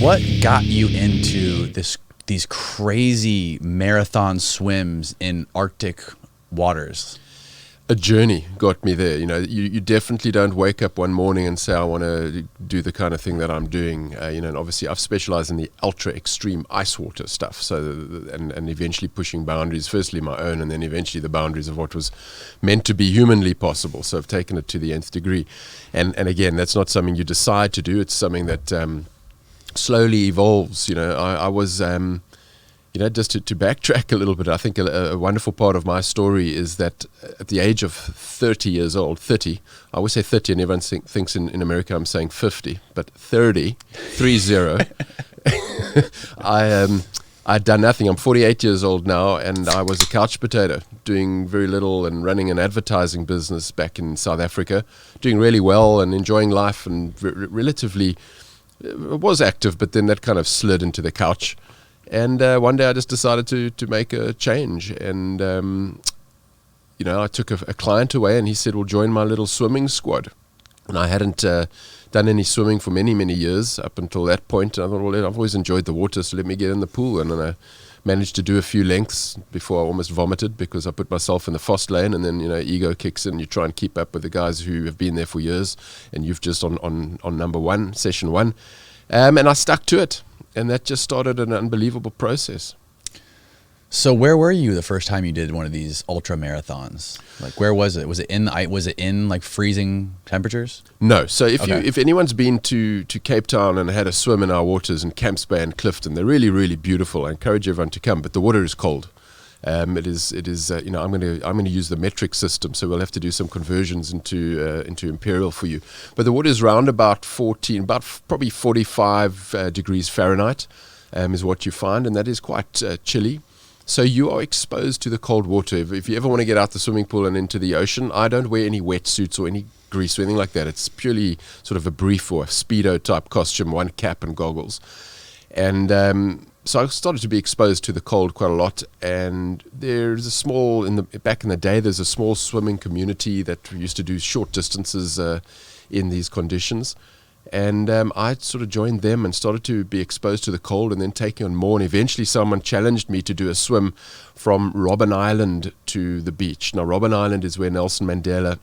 What got you into these crazy marathon swims in Arctic waters? A journey got me there. You definitely don't wake up one morning and say, I want to do the kind of thing that I'm doing. And obviously I've specialized in the ultra extreme ice water stuff. So, and eventually pushing boundaries, firstly my own, and then eventually the boundaries of what was meant to be humanly possible. So I've taken it to the nth degree. And again, that's not something you decide to do. It's something that slowly evolves. I was... just to backtrack a little bit, I think a wonderful part of my story is that at the age of 30 years old, I always say 30 and everyone thinks in America I'm saying 50, but 30, I'd done nothing. I'm 48 years old now, and I was a couch potato, doing very little and running an advertising business back in South Africa, doing really well and enjoying life and relatively, was active, but then that kind of slid into the couch. And one day I just decided to make a change. And, I took a client away and he said, well, join my little swimming squad. And I hadn't done any swimming for many, many years up until that point. And I thought, well, I've always enjoyed the water, so let me get in the pool. And then I managed to do a few lengths before I almost vomited because I put myself in the fast lane. And then, ego kicks in. You try and keep up with the guys who have been there for years. And you've just on number one, session one. And I stuck to it. And that just started an unbelievable process. So where were you the first time you did one of these ultra marathons? Like, where was it? Was it in like freezing temperatures? No. So if anyone's been to Cape Town and had a swim in our waters in Camps Bay and Clifton, they're really, really beautiful. I encourage everyone to come, but the water is cold. It is. I'm going to use the metric system, so we'll have to do some conversions into imperial for you. But the water is around about probably 45 degrees Fahrenheit is what you find, and that is quite chilly. So you are exposed to the cold water. If you ever want to get out the swimming pool and into the ocean, I don't wear any wetsuits or any grease or anything like that. It's purely sort of a brief or a Speedo type costume, one cap and goggles, and so I started to be exposed to the cold quite a lot, and there's back in the day, there's a small swimming community that used to do short distances in these conditions, and I sort of joined them and started to be exposed to the cold and then taking on more, and eventually someone challenged me to do a swim from Robben Island to the beach. Now, Robben Island is where Nelson Mandela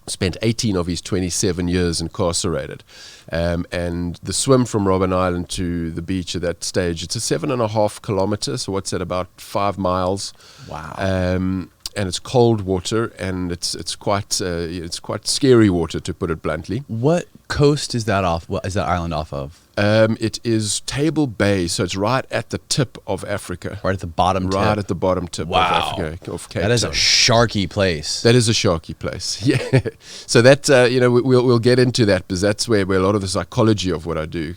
spent 18 of his 27 years incarcerated. And the swim from Robben Island to the beach at that stage, it's a 7.5 kilometers, so what's that, about 5 miles? Wow. And it's cold water, and it's quite scary water, to put it bluntly. What coast is that off? What is that island off of? It is Table Bay, so it's right at the tip of Africa. Right at the bottom tip? Right at the bottom tip of Africa, of Cape Town. That is a sharky place. That is a sharky place, yeah. So that, we'll get into that, because that's where a lot of the psychology of what I do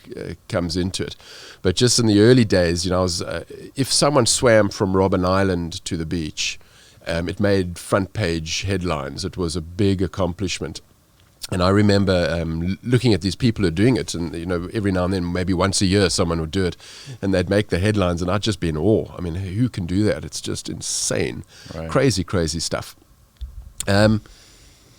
comes into it. But just in the early days, I was, if someone swam from Robben Island to the beach, it made front page headlines. It was a big accomplishment. And I remember looking at these people who are doing it, and every now and then, maybe once a year, someone would do it, and they'd make the headlines, and I'd just be in awe. I mean, who can do that? It's just insane, right. Crazy, crazy stuff.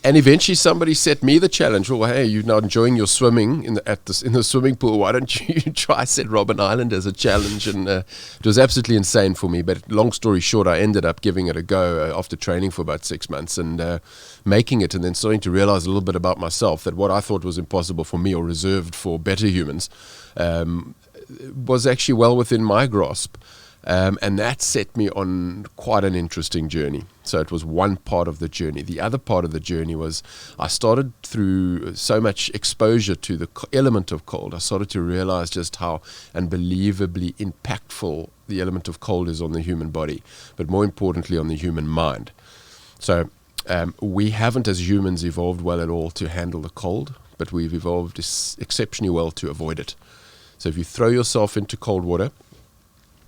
And eventually, somebody set me the challenge. Well, hey, you're now enjoying your swimming in the swimming pool. Why don't you try set Robben Island as a challenge? And it was absolutely insane for me. But long story short, I ended up giving it a go after training for about 6 months and making it, and then starting to realize a little bit about myself, that what I thought was impossible for me or reserved for better humans was actually well within my grasp. And that set me on quite an interesting journey. So it was one part of the journey. The other part of the journey was I started, through so much exposure to the element of cold, I started to realize just how unbelievably impactful the element of cold is on the human body, but more importantly on the human mind. So we haven't as humans evolved well at all to handle the cold, but we've evolved exceptionally well to avoid it. So if you throw yourself into cold water,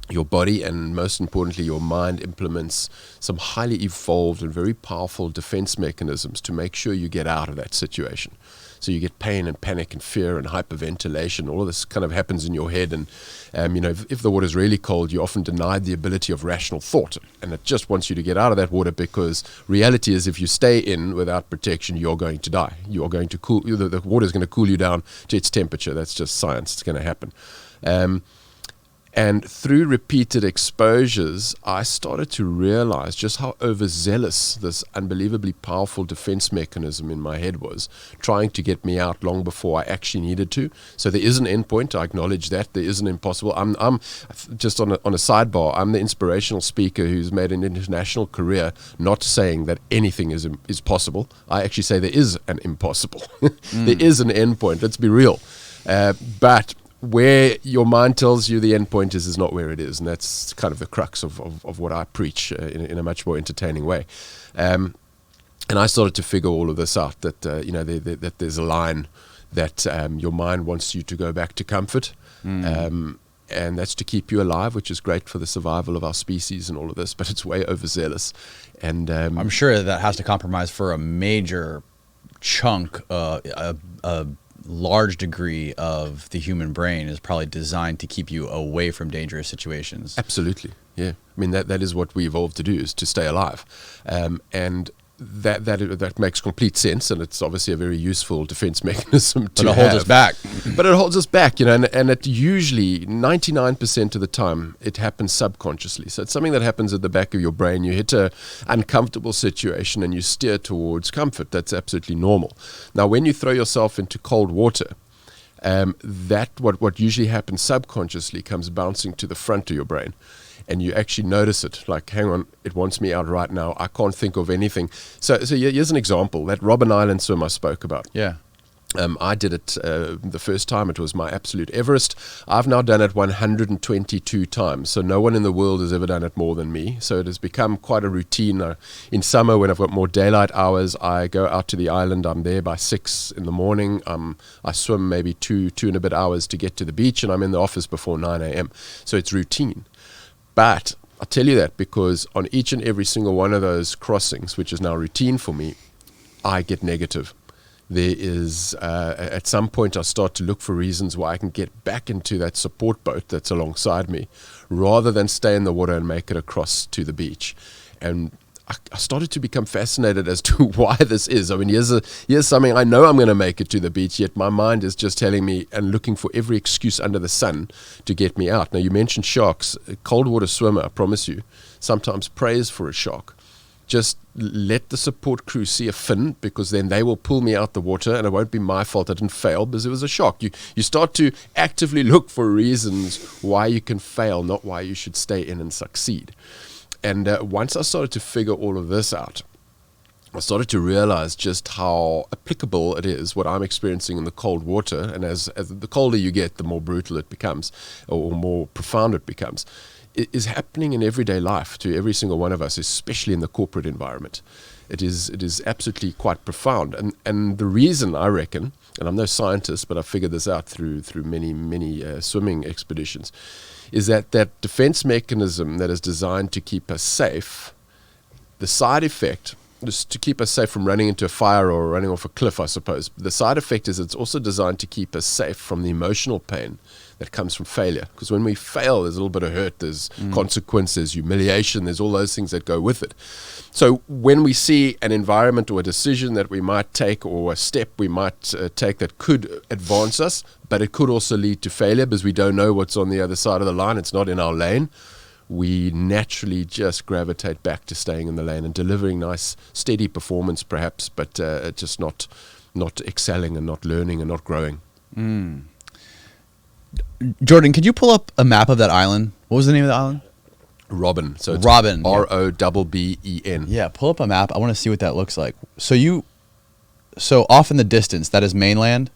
your body and most importantly your mind implements some highly evolved and very powerful defense mechanisms to make sure you get out of that situation. So you get pain and panic and fear and hyperventilation. All of this kind of happens in your head. And, if the water's really cold, you're often denied the ability of rational thought. And it just wants you to get out of that water, because reality is if you stay in without protection, you're going to die. You're going to cool. The water is going to cool you down to its temperature. That's just science. It's going to happen. And through repeated exposures, I started to realize just how overzealous this unbelievably powerful defense mechanism in my head was, trying to get me out long before I actually needed to. So there is an endpoint. I acknowledge that. There is an impossible. I'm just on a sidebar. I'm the inspirational speaker who's made an international career not saying that anything is possible. I actually say there is an impossible. There is an endpoint. Let's be real. But where your mind tells you the end point is not where it is. And that's kind of the crux of what I preach in a much more entertaining way. And I started to figure all of this out, that, that there's a line that your mind wants you to go back to comfort. And that's to keep you alive, which is great for the survival of our species and all of this, but it's way overzealous. And I'm sure that has to compromise for a major chunk, a large degree of the human brain is probably designed to keep you away from dangerous situations. Absolutely, yeah. I mean, that is what we evolved to do, is to stay alive. And that makes complete sense, and it's obviously a very useful defense mechanism to have. But it holds us back. But it holds us back, and it usually, 99% of the time, it happens subconsciously. So it's something that happens at the back of your brain. You hit an uncomfortable situation and you steer towards comfort. That's absolutely normal. Now, when you throw yourself into cold water, what usually happens subconsciously comes bouncing to the front of your brain. And you actually notice it, like, hang on, it wants me out right now. I can't think of anything. So here's an example. That Robben Island swim I spoke about. Yeah. I did it the first time. It was my absolute Everest. I've now done it 122 times. So no one in the world has ever done it more than me. So it has become quite a routine. In summer, when I've got more daylight hours, I go out to the island. I'm there by 6 in the morning. I swim maybe two and a bit hours to get to the beach, and I'm in the office before 9 a.m. So it's routine. But I tell you that because on each and every single one of those crossings, which is now routine for me, I get negative. There is, at some point, I start to look for reasons why I can get back into that support boat that's alongside me, rather than stay in the water and make it across to the beach. And I started to become fascinated as to why this is. I mean, here's something I know I'm going to make it to the beach, yet my mind is just telling me and looking for every excuse under the sun to get me out. Now, you mentioned sharks. A cold water swimmer, I promise you, sometimes prays for a shark. Just let the support crew see a fin, because then they will pull me out the water, and it won't be my fault I didn't fail because it was a shark. You start to actively look for reasons why you can fail, not why you should stay in and succeed. And once I started to figure all of this out, I started to realize just how applicable it is, what I'm experiencing in the cold water. And as the colder you get, the more brutal it becomes, or more profound it becomes. It is happening in everyday life to every single one of us, especially in the corporate environment. It is absolutely quite profound. And the reason, I reckon, and I'm no scientist, but I figured this out through many swimming expeditions, is that defense mechanism that is designed to keep us safe, the side effect is to keep us safe from running into a fire or running off a cliff, I suppose. The side effect is it's also designed to keep us safe from the emotional pain that comes from failure. Because when we fail, there's a little bit of hurt, there's consequences, humiliation, there's all those things that go with it. So when we see an environment or a decision that we might take, or a step we might take that could advance us, but it could also lead to failure because we don't know what's on the other side of the line, it's not in our lane, we naturally just gravitate back to staying in the lane and delivering nice, steady performance perhaps, but just not excelling and not learning and not growing. Jordan, could you pull up a map of that island? What was the name of the island? Robben. So it's Robben. Robben. Yeah, pull up a map. I want to see what that looks like. So off in the distance, that is mainland?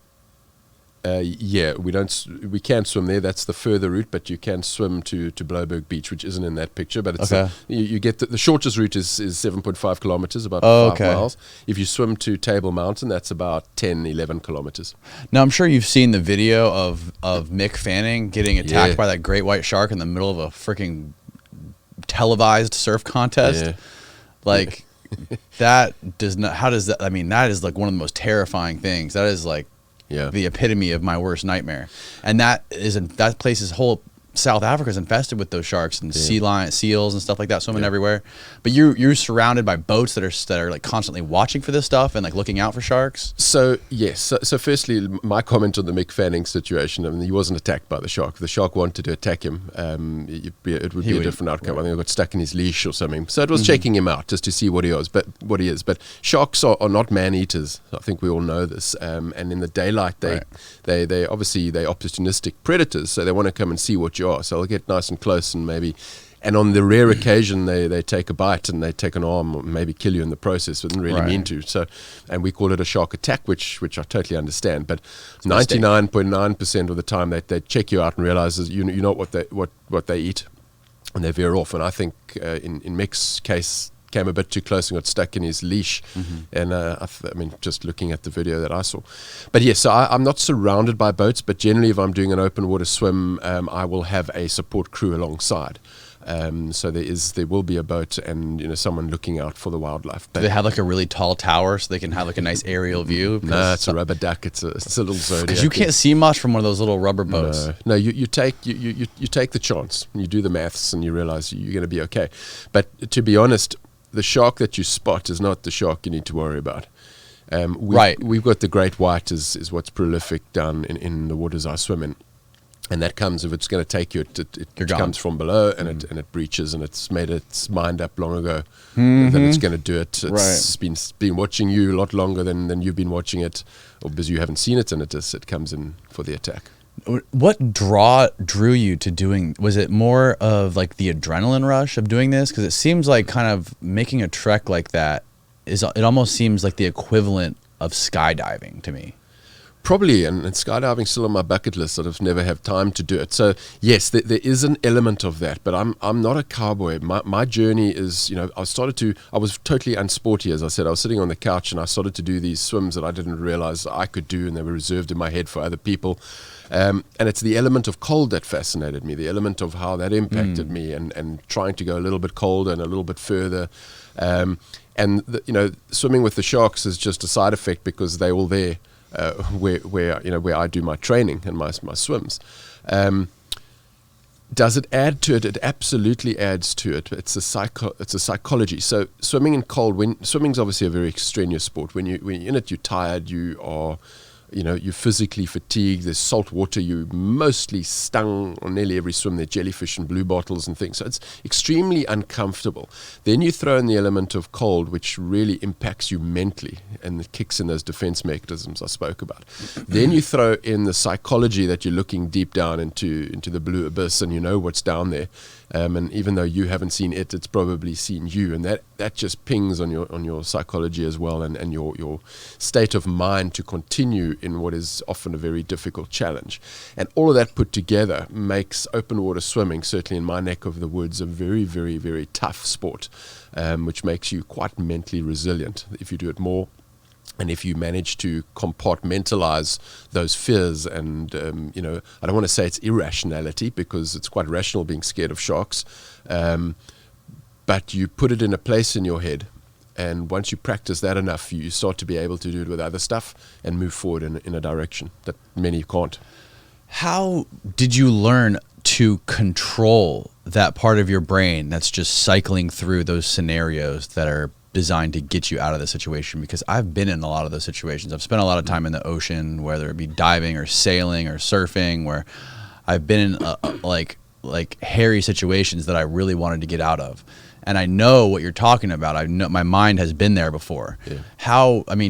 Yeah, we can't swim there. That's the further route, but you can swim to Bloberg Beach, which isn't in that picture. But it's Okay. you get the shortest route is 7.5 kilometers, about Oh, 5 okay. miles. If you swim to Table Mountain, that's about 10, 11 kilometers. Now, I'm sure you've seen the video of Mick Fanning getting attacked Yeah. by that great white shark in the middle of a freaking televised surf contest. Yeah. Like, that does not, how does that, I mean, that is like one of the most terrifying things. That is like Yeah. the epitome of my worst nightmare. And that place's whole South Africa is infested with those sharks and seals and stuff like that swimming everywhere. But you're surrounded by boats that are like constantly watching for this stuff and like looking out for sharks. So yes, so firstly, my comment on the Mick Fanning situation. I mean, he wasn't attacked by the shark. If the shark wanted to attack him, it would be a different outcome. Right. I think he got stuck in his leash or something. So it was checking him out just to see what he is. But sharks are not man eaters. I think we all know this. And in the daylight, they obviously they're opportunistic predators. So they want to come and see what you are. So they'll get nice and close and maybe. And on the rare occasion, they take a bite and they take an arm or maybe kill you in the process. But didn't really mean to. So, and we call it a shark attack, which I totally understand. But 99.9% of the time, they check you out and realize you know what they eat, and they veer off. And I think in Mick's case, came a bit too close and got stuck in his leash. And I mean, just looking at the video that I saw. But yes, so I'm not surrounded by boats, but generally, if I'm doing an open water swim, I will have a support crew alongside. So there will be a boat and someone looking out for the wildlife. Do they have like a really tall tower so they can have like a nice aerial view? No, it's a rubber duck. It's a little Zodiac. Because you can't see much from one of those little rubber boats. No, you take the chance. You do the maths and you realize you're going to be okay. But to be honest, the shark that you spot is not the shark you need to worry about. We've got the great white is what's prolific down in the waters I swim in. And that comes, if it's going to take you, it comes from below and it breaches, and it's made its mind up long ago that it's going to do it. It's been watching you a lot longer than you've been watching it, or because you haven't seen it, and it comes in for the attack. What drew you to doing? Was it more of like the adrenaline rush of doing this? Because it seems like kind of making a trek like that it almost seems like the equivalent of skydiving to me. Probably, and skydiving's still on my bucket list. I've never have time to do it. So yes, there is an element of that, but I'm not a cowboy. My journey is, I was totally unsporty, as I said. I was sitting on the couch and I started to do these swims that I didn't realize I could do, and they were reserved in my head for other people. And it's the element of cold that fascinated me, the element of how that impacted me, and trying to go a little bit colder and a little bit further. Swimming with the sharks is just a side effect because they're all there. Where I do my training and my swims. Does it add to it? It absolutely adds to it. It's a psychology. So swimming in cold, swimming's obviously a very extraneous sport. When you're in it, you're tired. You are, you're physically fatigued. There's salt water. You're mostly stung on nearly every swim. There are jellyfish and blue bottles and things. So it's extremely uncomfortable. Then you throw in the element of cold, which really impacts you mentally, and it kicks in those defense mechanisms I spoke about. Then you throw in the psychology that you're looking deep down into the blue abyss, and you know what's down there. And even though you haven't seen it, it's probably seen you, and that just pings on your psychology as well, and your state of mind to continue in what is often a very difficult challenge. And all of that put together makes open water swimming, certainly in my neck of the woods, a very, very, very tough sport, which makes you quite mentally resilient if you do it more. And if you manage to compartmentalize those fears, and I don't want to say it's irrationality, because it's quite rational being scared of sharks, but you put it in a place in your head, and once you practice that enough, you start to be able to do it with other stuff and move forward in a direction that many can't. How did you learn to control that part of your brain that's just cycling through those scenarios that are designed to get you out of the situation? Because I've been in a lot of those situations. I've spent a lot of time in the ocean, whether it be diving or sailing or surfing, where I've been in like hairy situations that I really wanted to get out of. And I know what you're talking about. I know my mind has been there before. Yeah.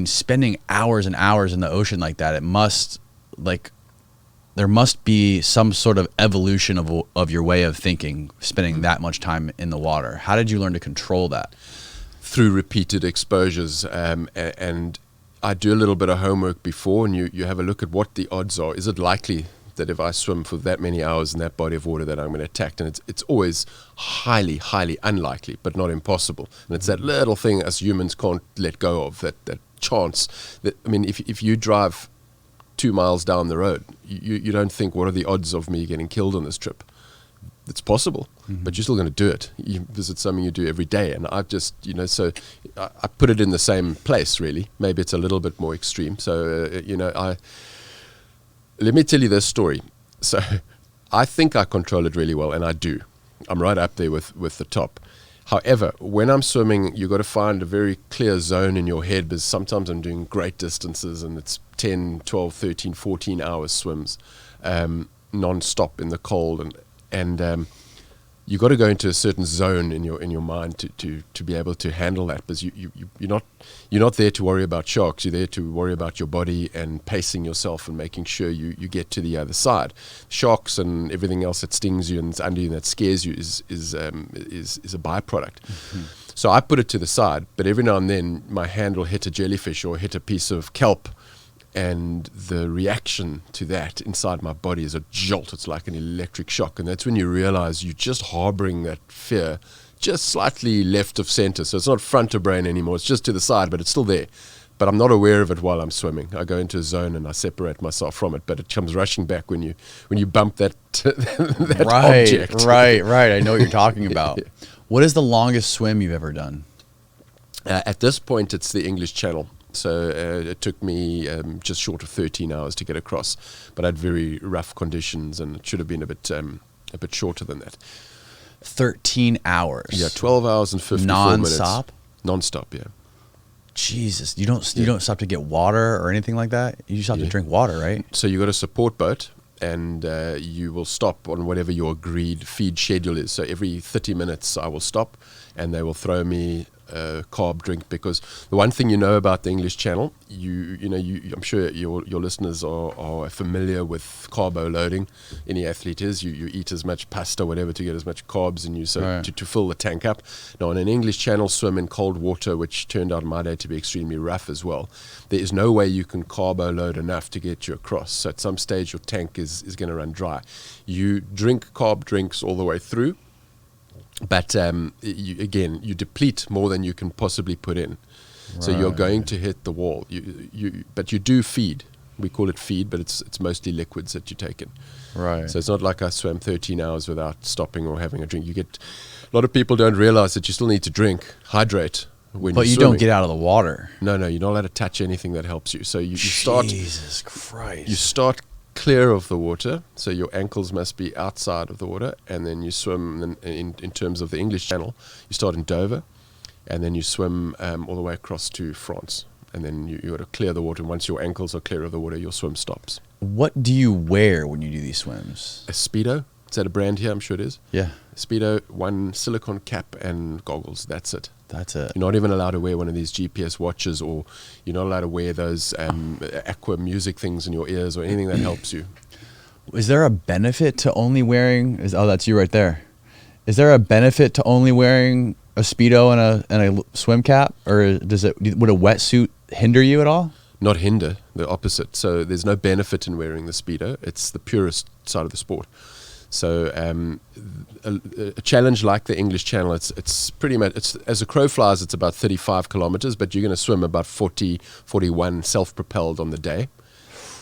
Spending hours and hours in the ocean like that, there must be some sort of evolution of your way of thinking, spending that much time in the water. How did you learn to control that? Through repeated exposures, and I do a little bit of homework before, and you have a look at what the odds are. Is it likely that if I swim for that many hours in that body of water that I'm going to attack? And it's always highly, highly unlikely, but not impossible. And it's that little thing us humans can't let go of, that chance. That, I mean, if you drive 2 miles down the road, you don't think, what are the odds of me getting killed on this trip? It's possible, but you're still going to do it. Because it's something you do every day. And I've just, so I put it in the same place, really. Maybe it's a little bit more extreme. So, let me tell you this story. So I think I control it really well, and I do. I'm right up there with the top. However, when I'm swimming, you've got to find a very clear zone in your head, because sometimes I'm doing great distances and it's 10, 12, 13, 14 hours swims, non-stop in the cold, and you've got to go into a certain zone in your mind to be able to handle that, because you're not there to worry about sharks. You're there to worry about your body and pacing yourself and making sure you get to the other side. Sharks and everything else that stings you and is under you and that scares you is a byproduct. So I put it to the side, but every now and then my hand will hit a jellyfish or hit a piece of kelp, and the reaction to that inside my body is a jolt. It's like an electric shock, and that's when you realize you're just harboring that fear just slightly left of center. So it's not front of brain anymore, it's just to the side, but it's still there. But I'm not aware of it while I'm swimming. I go into a zone and I separate myself from it, but it comes rushing back when you bump that that object. Right. I know what you're talking about. What is the longest swim you've ever done? At this point, it's the English Channel. So it took me just short of 13 hours to get across, but I had very rough conditions, and it should have been a bit shorter than that. 13 hours. Yeah, 12 hours and 54 minutes. Non-stop? Non-stop, yeah. Jesus, you don't stop to get water or anything like that? You just have to drink water, right? So you got a support boat, and you will stop on whatever your agreed feed schedule is. So every 30 minutes I will stop, and they will throw me carb drink, because the one thing about the English Channel, I'm sure your listeners are familiar with carbo loading. Any athlete is, you eat as much pasta, whatever, to get as much carbs in you, so right, to fill the tank up. Now, in an English Channel swim in cold water, which turned out in my day to be extremely rough as well, there is no way you can carbo load enough to get you across. So at some stage your tank is going to run dry. You drink carb drinks all the way through, but you deplete more than you can possibly put in. Right. So you're going to hit the wall. But you do feed. We call it feed, but it's mostly liquids that you take in. Right. So it's not like I swam 13 hours without stopping or having a drink. A lot of people don't realize that you still need to drink, hydrate when but you're you swimming. Don't get out of the water. No, you're not allowed to touch anything that helps you. So you start. Jesus Christ. You start clear of the water, so your ankles must be outside of the water, and then you swim in terms of the English Channel. You start in Dover, and then you swim all the way across to France, and then you got to clear the water. And once your ankles are clear of the water, your swim stops. What do you wear when you do these swims? A Speedo. Is that a brand here? I'm sure it is. Yeah. Speedo, one silicone cap and goggles. That's it. That's it. You're not even allowed to wear one of these GPS watches, or you're not allowed to wear those aqua music things in your ears or anything that helps you. Is there a benefit to only wearing? That's you right there. Is there a benefit to only wearing a Speedo and a swim cap, or would a wetsuit hinder you at all? Not hinder, the opposite. So there's no benefit in wearing the Speedo. It's the purest side of the sport. So a challenge like the English Channel, it's pretty much, as a crow flies, it's about 35 kilometers, but you're going to swim about 40, 41 self-propelled on the day.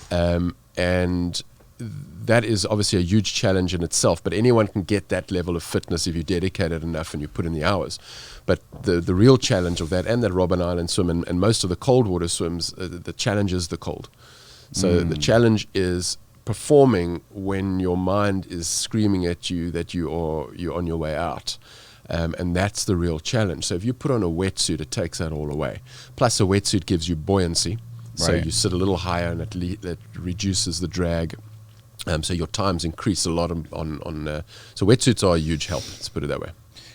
And that is obviously a huge challenge in itself, but anyone can get that level of fitness if you dedicate it enough and you put in the hours. But the real challenge of that, and that Robben Island swim and most of the cold water swims, the challenge is the cold. So the challenge is performing when your mind is screaming at you that you're on your way out, and that's the real challenge. So if you put on a wetsuit, it takes that all away. Plus, a wetsuit gives you buoyancy, so you sit a little higher, and that reduces the drag. So your times increase a lot on. So wetsuits are a huge help. Let's put it that way.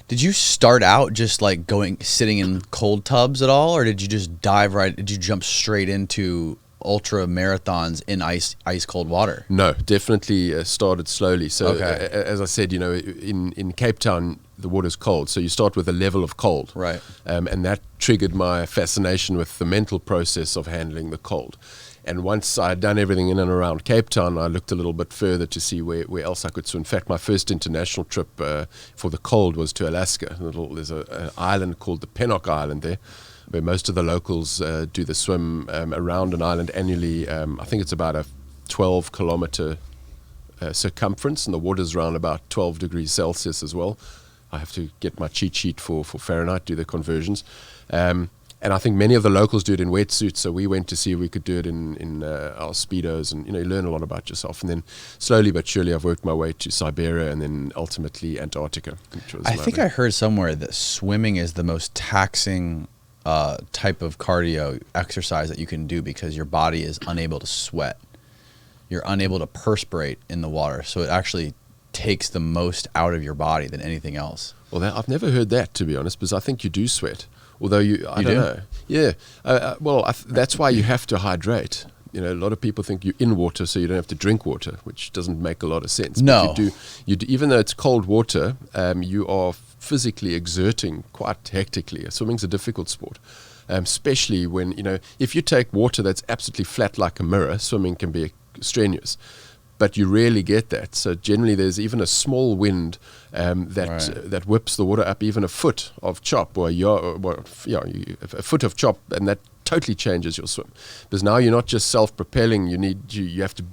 Did you start out just like sitting in cold tubs at all, or did you just dive right? Did you jump straight into ultra marathons in ice cold water? No, definitely started slowly. So as I said, in Cape Town, the water's cold. So you start with a level of cold. Right. And that triggered my fascination with the mental process of handling the cold. And once I had done everything in and around Cape Town, I looked a little bit further to see where else I could swim. In fact, my first international trip for the cold was to Alaska. There's an island called the Pennock Island there, where most of the locals do the swim around an island annually. I think it's about a 12-kilometer circumference, and the water's around about 12 degrees Celsius as well. I have to get my cheat sheet for Fahrenheit, do the conversions. And I think many of the locals do it in wetsuits, so we went to see if we could do it in our Speedos, and you learn a lot about yourself. And then slowly but surely I've worked my way to Siberia and then ultimately Antarctica. I think I heard somewhere that swimming is the most taxing type of cardio exercise that you can do because your body is unable to sweat. You're unable to perspirate in the water, so it actually takes the most out of your body than anything else. Well, I've never heard that, to be honest, because I think you do sweat. Although I don't know. Yeah. That's why you have to hydrate. A lot of people think you're in water, so you don't have to drink water, which doesn't make a lot of sense. No. But you do, even though it's cold water, you are physically exerting quite hectically. Swimming's a difficult sport, especially when, if you take water that's absolutely flat like a mirror, swimming can be strenuous. But you rarely get that. So generally there's even a small wind that whips the water up even a foot of chop, or a foot of chop, and that totally changes your swim. Because now you're not just self-propelling, you have to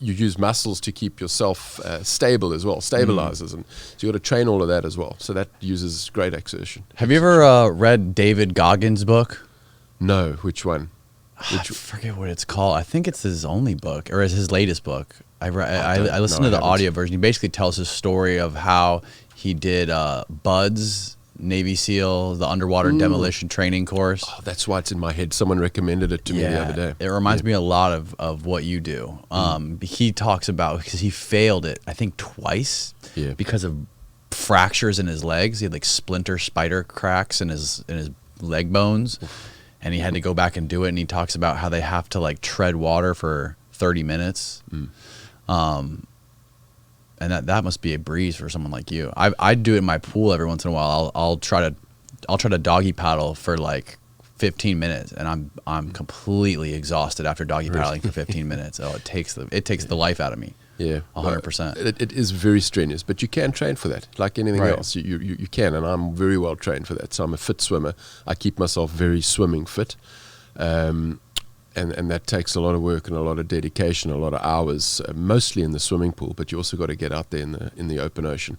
you use muscles to keep yourself stable as well, stabilizers, and so you got to train all of that as well. So that uses great exertion. Have you ever read David Goggins' book? No, which one? I forget what it's called. I think it's his only book, or his latest book. I listened to the audio version. He basically tells his story of how he did BUDS, Navy SEAL, the underwater demolition training course. Oh, that's why it's in my head. Someone recommended it to me the other day. It reminds me a lot of what you do. He talks about, because he failed it, I think twice, because of fractures in his legs. He had like splinter spider cracks in his leg bones. And he had to go back and do it. And he talks about how they have to like tread water for 30 minutes. And that must be a breeze for someone like you. I do it in my pool every once in a while. I'll try to doggy paddle for like 15 minutes, and I'm completely exhausted after doggy paddling for 15 minutes. Oh, it takes the life out of me. Yeah, 100%. It is very strenuous, but you can train for that, like anything else. You can, and I'm very well trained for that. So I'm a fit swimmer. I keep myself very swimming fit, and that takes a lot of work and a lot of dedication, a lot of hours, mostly in the swimming pool. But you also got to get out there in the open ocean.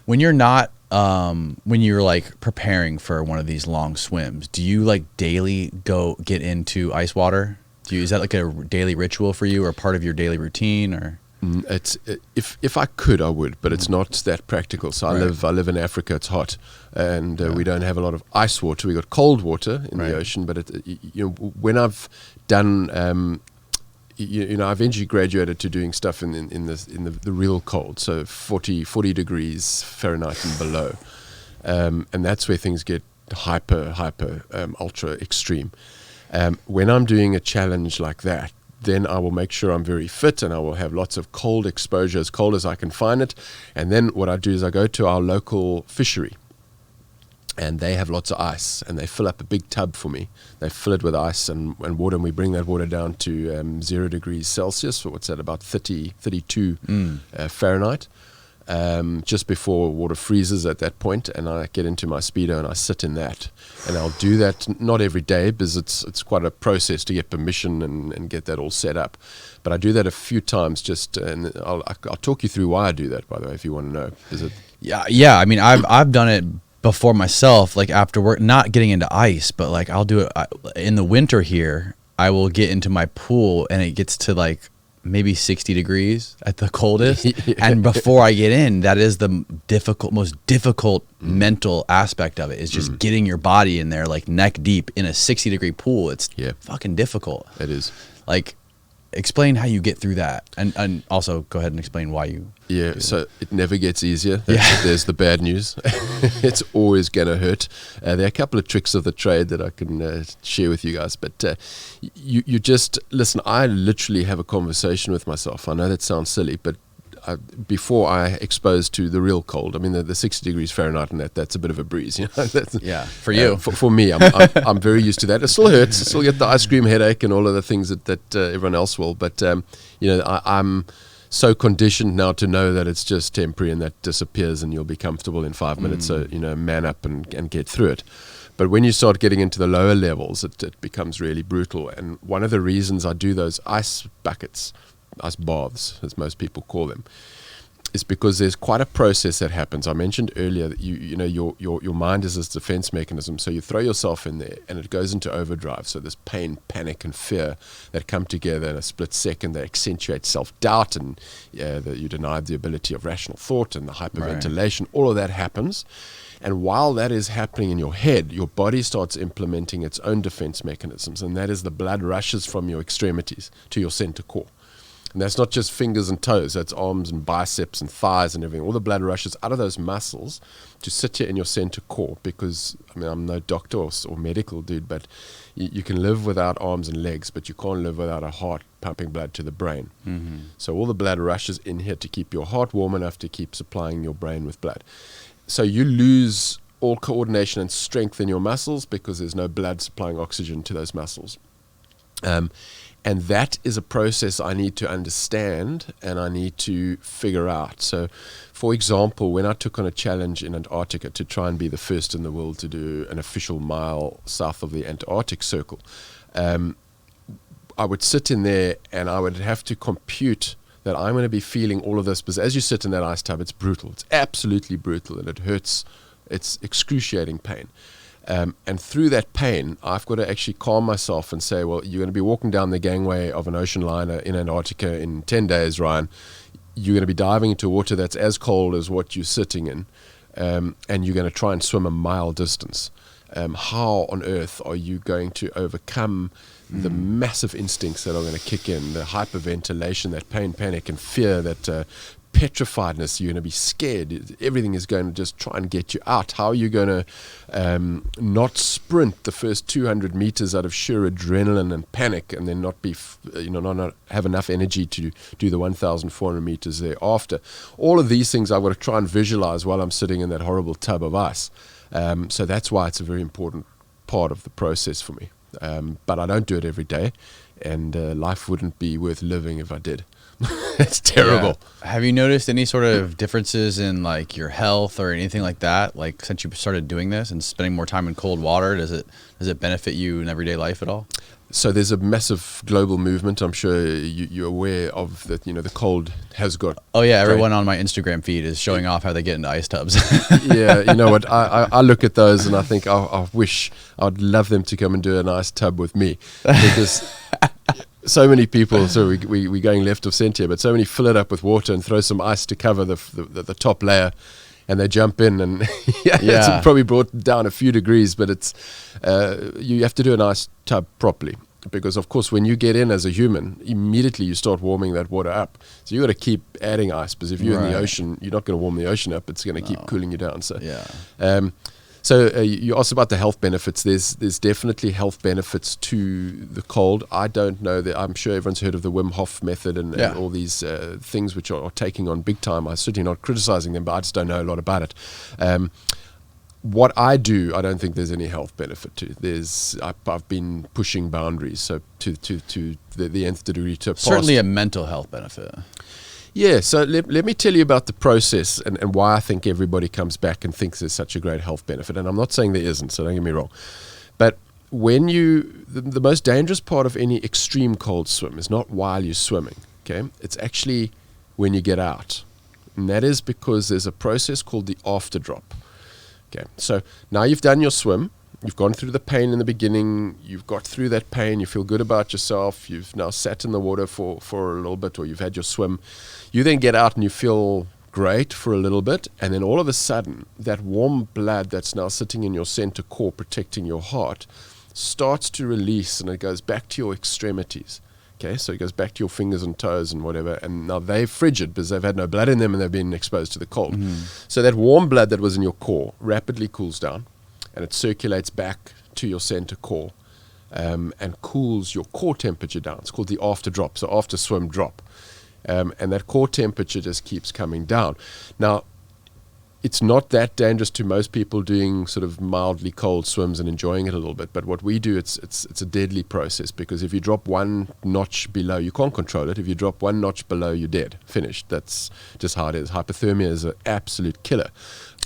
When you're not, when you're like preparing for one of these long swims, do you like daily go get into ice water? Is that like a daily ritual for you, or part of your daily routine, or? If I could, I would, but it's not that practical. So I live in Africa. It's hot, and we don't have a lot of ice water. We got cold water in the ocean, but when I've done, I eventually graduated to doing stuff in the real cold, so 40 degrees Fahrenheit and below, and that's where things get hyper ultra extreme. When I'm doing a challenge like that, then I will make sure I'm very fit, and I will have lots of cold exposure, as cold as I can find it. And then what I do is I go to our local fishery, and they have lots of ice, and they fill up a big tub for me. They fill it with ice and water, and we bring that water down to 0 degrees Celsius, or what's that, about 32 Fahrenheit, just before water freezes at that point, and I get into my Speedo and I sit in that. And I'll do that not every day, because it's quite a process to get permission and get that all set up. But I do that a few times, and I'll talk you through why I do that, by the way, if you want to know. Yeah. I mean, I've done it before myself, like after work, not getting into ice, but like I'll do it in the winter here. I will get into my pool, and it gets to like maybe 60 degrees at the coldest. And before I get in, that is the most difficult mental aspect of it, is just getting your body in there like neck deep in a 60-degree pool. It's fucking difficult. It is. Like, explain how you get through that, and also go ahead and explain why you so it never gets easier. There's the bad news. It's always gonna hurt. There are a couple of tricks of the trade that I can share with you guys, but you just listen. I literally have a conversation with myself. I know that sounds silly, but before I exposed to the real cold. I mean, the 60 degrees Fahrenheit and that's a bit of a breeze. That's, Yeah, for you. For me, I'm very used to that. It still hurts. I still get the ice cream headache and all of the things that everyone else will. But, I'm so conditioned now to know that it's just temporary and that disappears and you'll be comfortable in 5 minutes. So, man up and get through it. But when you start getting into the lower levels, it becomes really brutal. And one of the reasons I do those ice buckets, ice baths, as most people call them, is because there's quite a process that happens. I mentioned earlier that your mind is this defense mechanism. So you throw yourself in there and it goes into overdrive. So this pain, panic, and fear that come together in a split second, they accentuate self-doubt, and that you denied the ability of rational thought, and the hyperventilation. All of that happens. And while that is happening in your head, your body starts implementing its own defense mechanisms, and that is the blood rushes from your extremities to your center core. And that's not just fingers and toes, that's arms and biceps and thighs and everything. All the blood rushes out of those muscles to sit here in your center core, because, I'm no doctor or medical dude, but you can live without arms and legs, but you can't live without a heart pumping blood to the brain. Mm-hmm. So all the blood rushes in here to keep your heart warm enough to keep supplying your brain with blood. So you lose all coordination and strength in your muscles because there's no blood supplying oxygen to those muscles. And that is a process I need to understand and I need to figure out. So, for example, when I took on a challenge in Antarctica to try and be the first in the world to do an official mile south of the Antarctic Circle, I would sit in there and I would have to compute that I'm going to be feeling all of this. Because as you sit in that ice tub, it's brutal. It's absolutely brutal, and it hurts. It's excruciating pain. And through that pain, I've got to actually calm myself and say, well, you're going to be walking down the gangway of an ocean liner in Antarctica in 10 days, Ryan. You're going to be diving into water that's as cold as what you're sitting in, and you're going to try and swim a mile distance. How on earth are you going to overcome the massive instincts that are going to kick in, the hyperventilation, that pain, panic, and fear, that petrifiedness? You're going to be scared. Everything is going to just try and get you out. How are you going to not sprint the first 200 meters out of sheer adrenaline and panic, and then not be, not have enough energy to do the 1,400 meters thereafter? All of these things I've got to try and visualize while I'm sitting in that horrible tub of ice. So that's why it's a very important part of the process for me. But I don't do it every day, and life wouldn't be worth living if I did. It's terrible. Yeah. Have you noticed any sort of differences in like your health or anything like that? Like since you started doing this and spending more time in cold water, does it benefit you in everyday life at all? So there's a massive global movement. I'm sure you're aware of that. The cold has got. Oh yeah, everyone on my Instagram feed is showing off how they get into ice tubs. Yeah, you know what? I look at those and I think I wish I'd love them to come and do an ice tub with me, because so many people. So we're going left of centre, but so many fill it up with water and throw some ice to cover the top layer. And they jump in, and it's probably brought down a few degrees, but it's you have to do an ice tub properly, because of course when you get in as a human, immediately you start warming that water up. So you got to keep adding ice, because if you're in the ocean, you're not going to warm the ocean up. It's going to keep cooling you down. So you asked about the health benefits. There's definitely health benefits to the cold. I don't know that. I'm sure everyone's heard of the Wim Hof method and all these things which are taking on big time. I'm certainly not criticizing them, but I just don't know a lot about it. What I do, I don't think there's any health benefit to. I've been pushing boundaries, so to the nth degree. Certainly a mental health benefit. Yeah, so let me tell you about the process and why I think everybody comes back and thinks there's such a great health benefit. And I'm not saying there isn't, so don't get me wrong. But when the most dangerous part of any extreme cold swim is not while you're swimming, okay? It's actually when you get out. And that is because there's a process called the after drop. Okay, so now you've done your swim. You've gone through the pain in the beginning. You've got through that pain. You feel good about yourself. You've now sat in the water for a little bit, or you've had your swim. You then get out and you feel great for a little bit. And then all of a sudden, that warm blood that's now sitting in your center core protecting your heart starts to release, and it goes back to your extremities. Okay, so it goes back to your fingers and toes and whatever. And now they're frigid because they've had no blood in them and they've been exposed to the cold. So that warm blood that was in your core rapidly cools down, and it circulates back to your center core and cools your core temperature down. It's called the after drop, so after swim drop. And that core temperature just keeps coming down. Now, it's not that dangerous to most people doing sort of mildly cold swims and enjoying it a little bit. But what we do, it's a deadly process, because if you drop one notch below, you can't control it. If you drop one notch below, you're dead, finished. That's just how it is. Hypothermia is an absolute killer.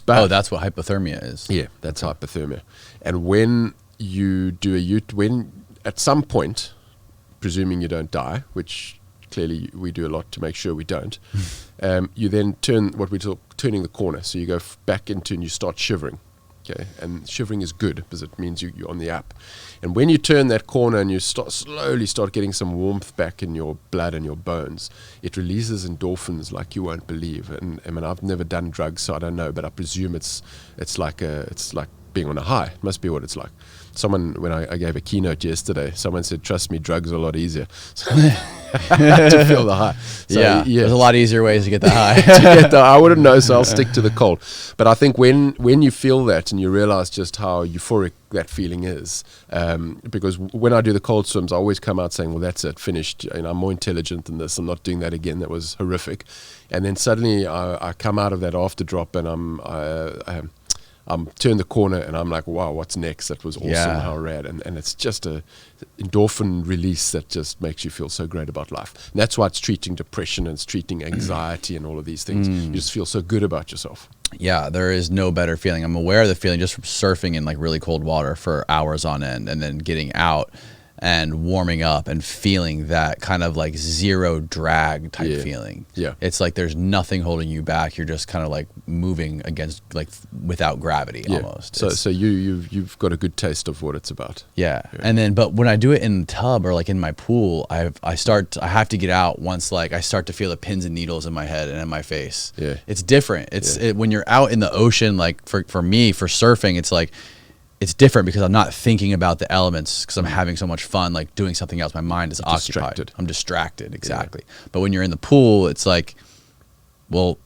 But that's what hypothermia is. Yeah, that's hypothermia. And when you do when at some point, presuming you don't die, which clearly we do a lot to make sure we don't, you then turn what we call turning the corner. So you go back into and you start shivering. Okay, and shivering is good because it means you're on the up. And when you turn that corner and you slowly start getting some warmth back in your blood and your bones, it releases endorphins like you won't believe. And I mean, I've never done drugs, so I don't know, but I presume it's like being on a high. It must be what it's like. Someone, when I gave a keynote yesterday, someone said, "Trust me, drugs are a lot easier." So to feel the high. So, yeah, there's a lot easier ways to get the high. I wouldn't know, so I'll stick to the cold. But I think when you feel that and you realize just how euphoric that feeling is, because when I do the cold swims, I always come out saying, "Well, that's it, finished. And I'm more intelligent than this. I'm not doing that again. That was horrific." And then suddenly I come out of that after drop and I'm turn the corner and I'm like, wow, what's next? That was awesome, how rad. And it's just a endorphin release that just makes you feel so great about life. And that's why it's treating depression and it's treating anxiety and all of these things. You just feel so good about yourself. Yeah, there is no better feeling. I'm aware of the feeling just from surfing in like really cold water for hours on end and then getting out and warming up and feeling that kind of like zero drag type feeling. Yeah. It's like there's nothing holding you back. You're just kind of like moving against, like without gravity almost. So you've got a good taste of what it's about. Yeah. And then, but when I do it in the tub or like in my pool, I have to get out once like I start to feel the pins and needles in my head and in my face. Yeah. It's different. When you're out in the ocean, like for me, for surfing, it's like, it's different because I'm not thinking about the elements because I'm having so much fun, like doing something else. My mind is occupied. I'm distracted. Exactly. Yeah. But when you're in the pool, it's like, well,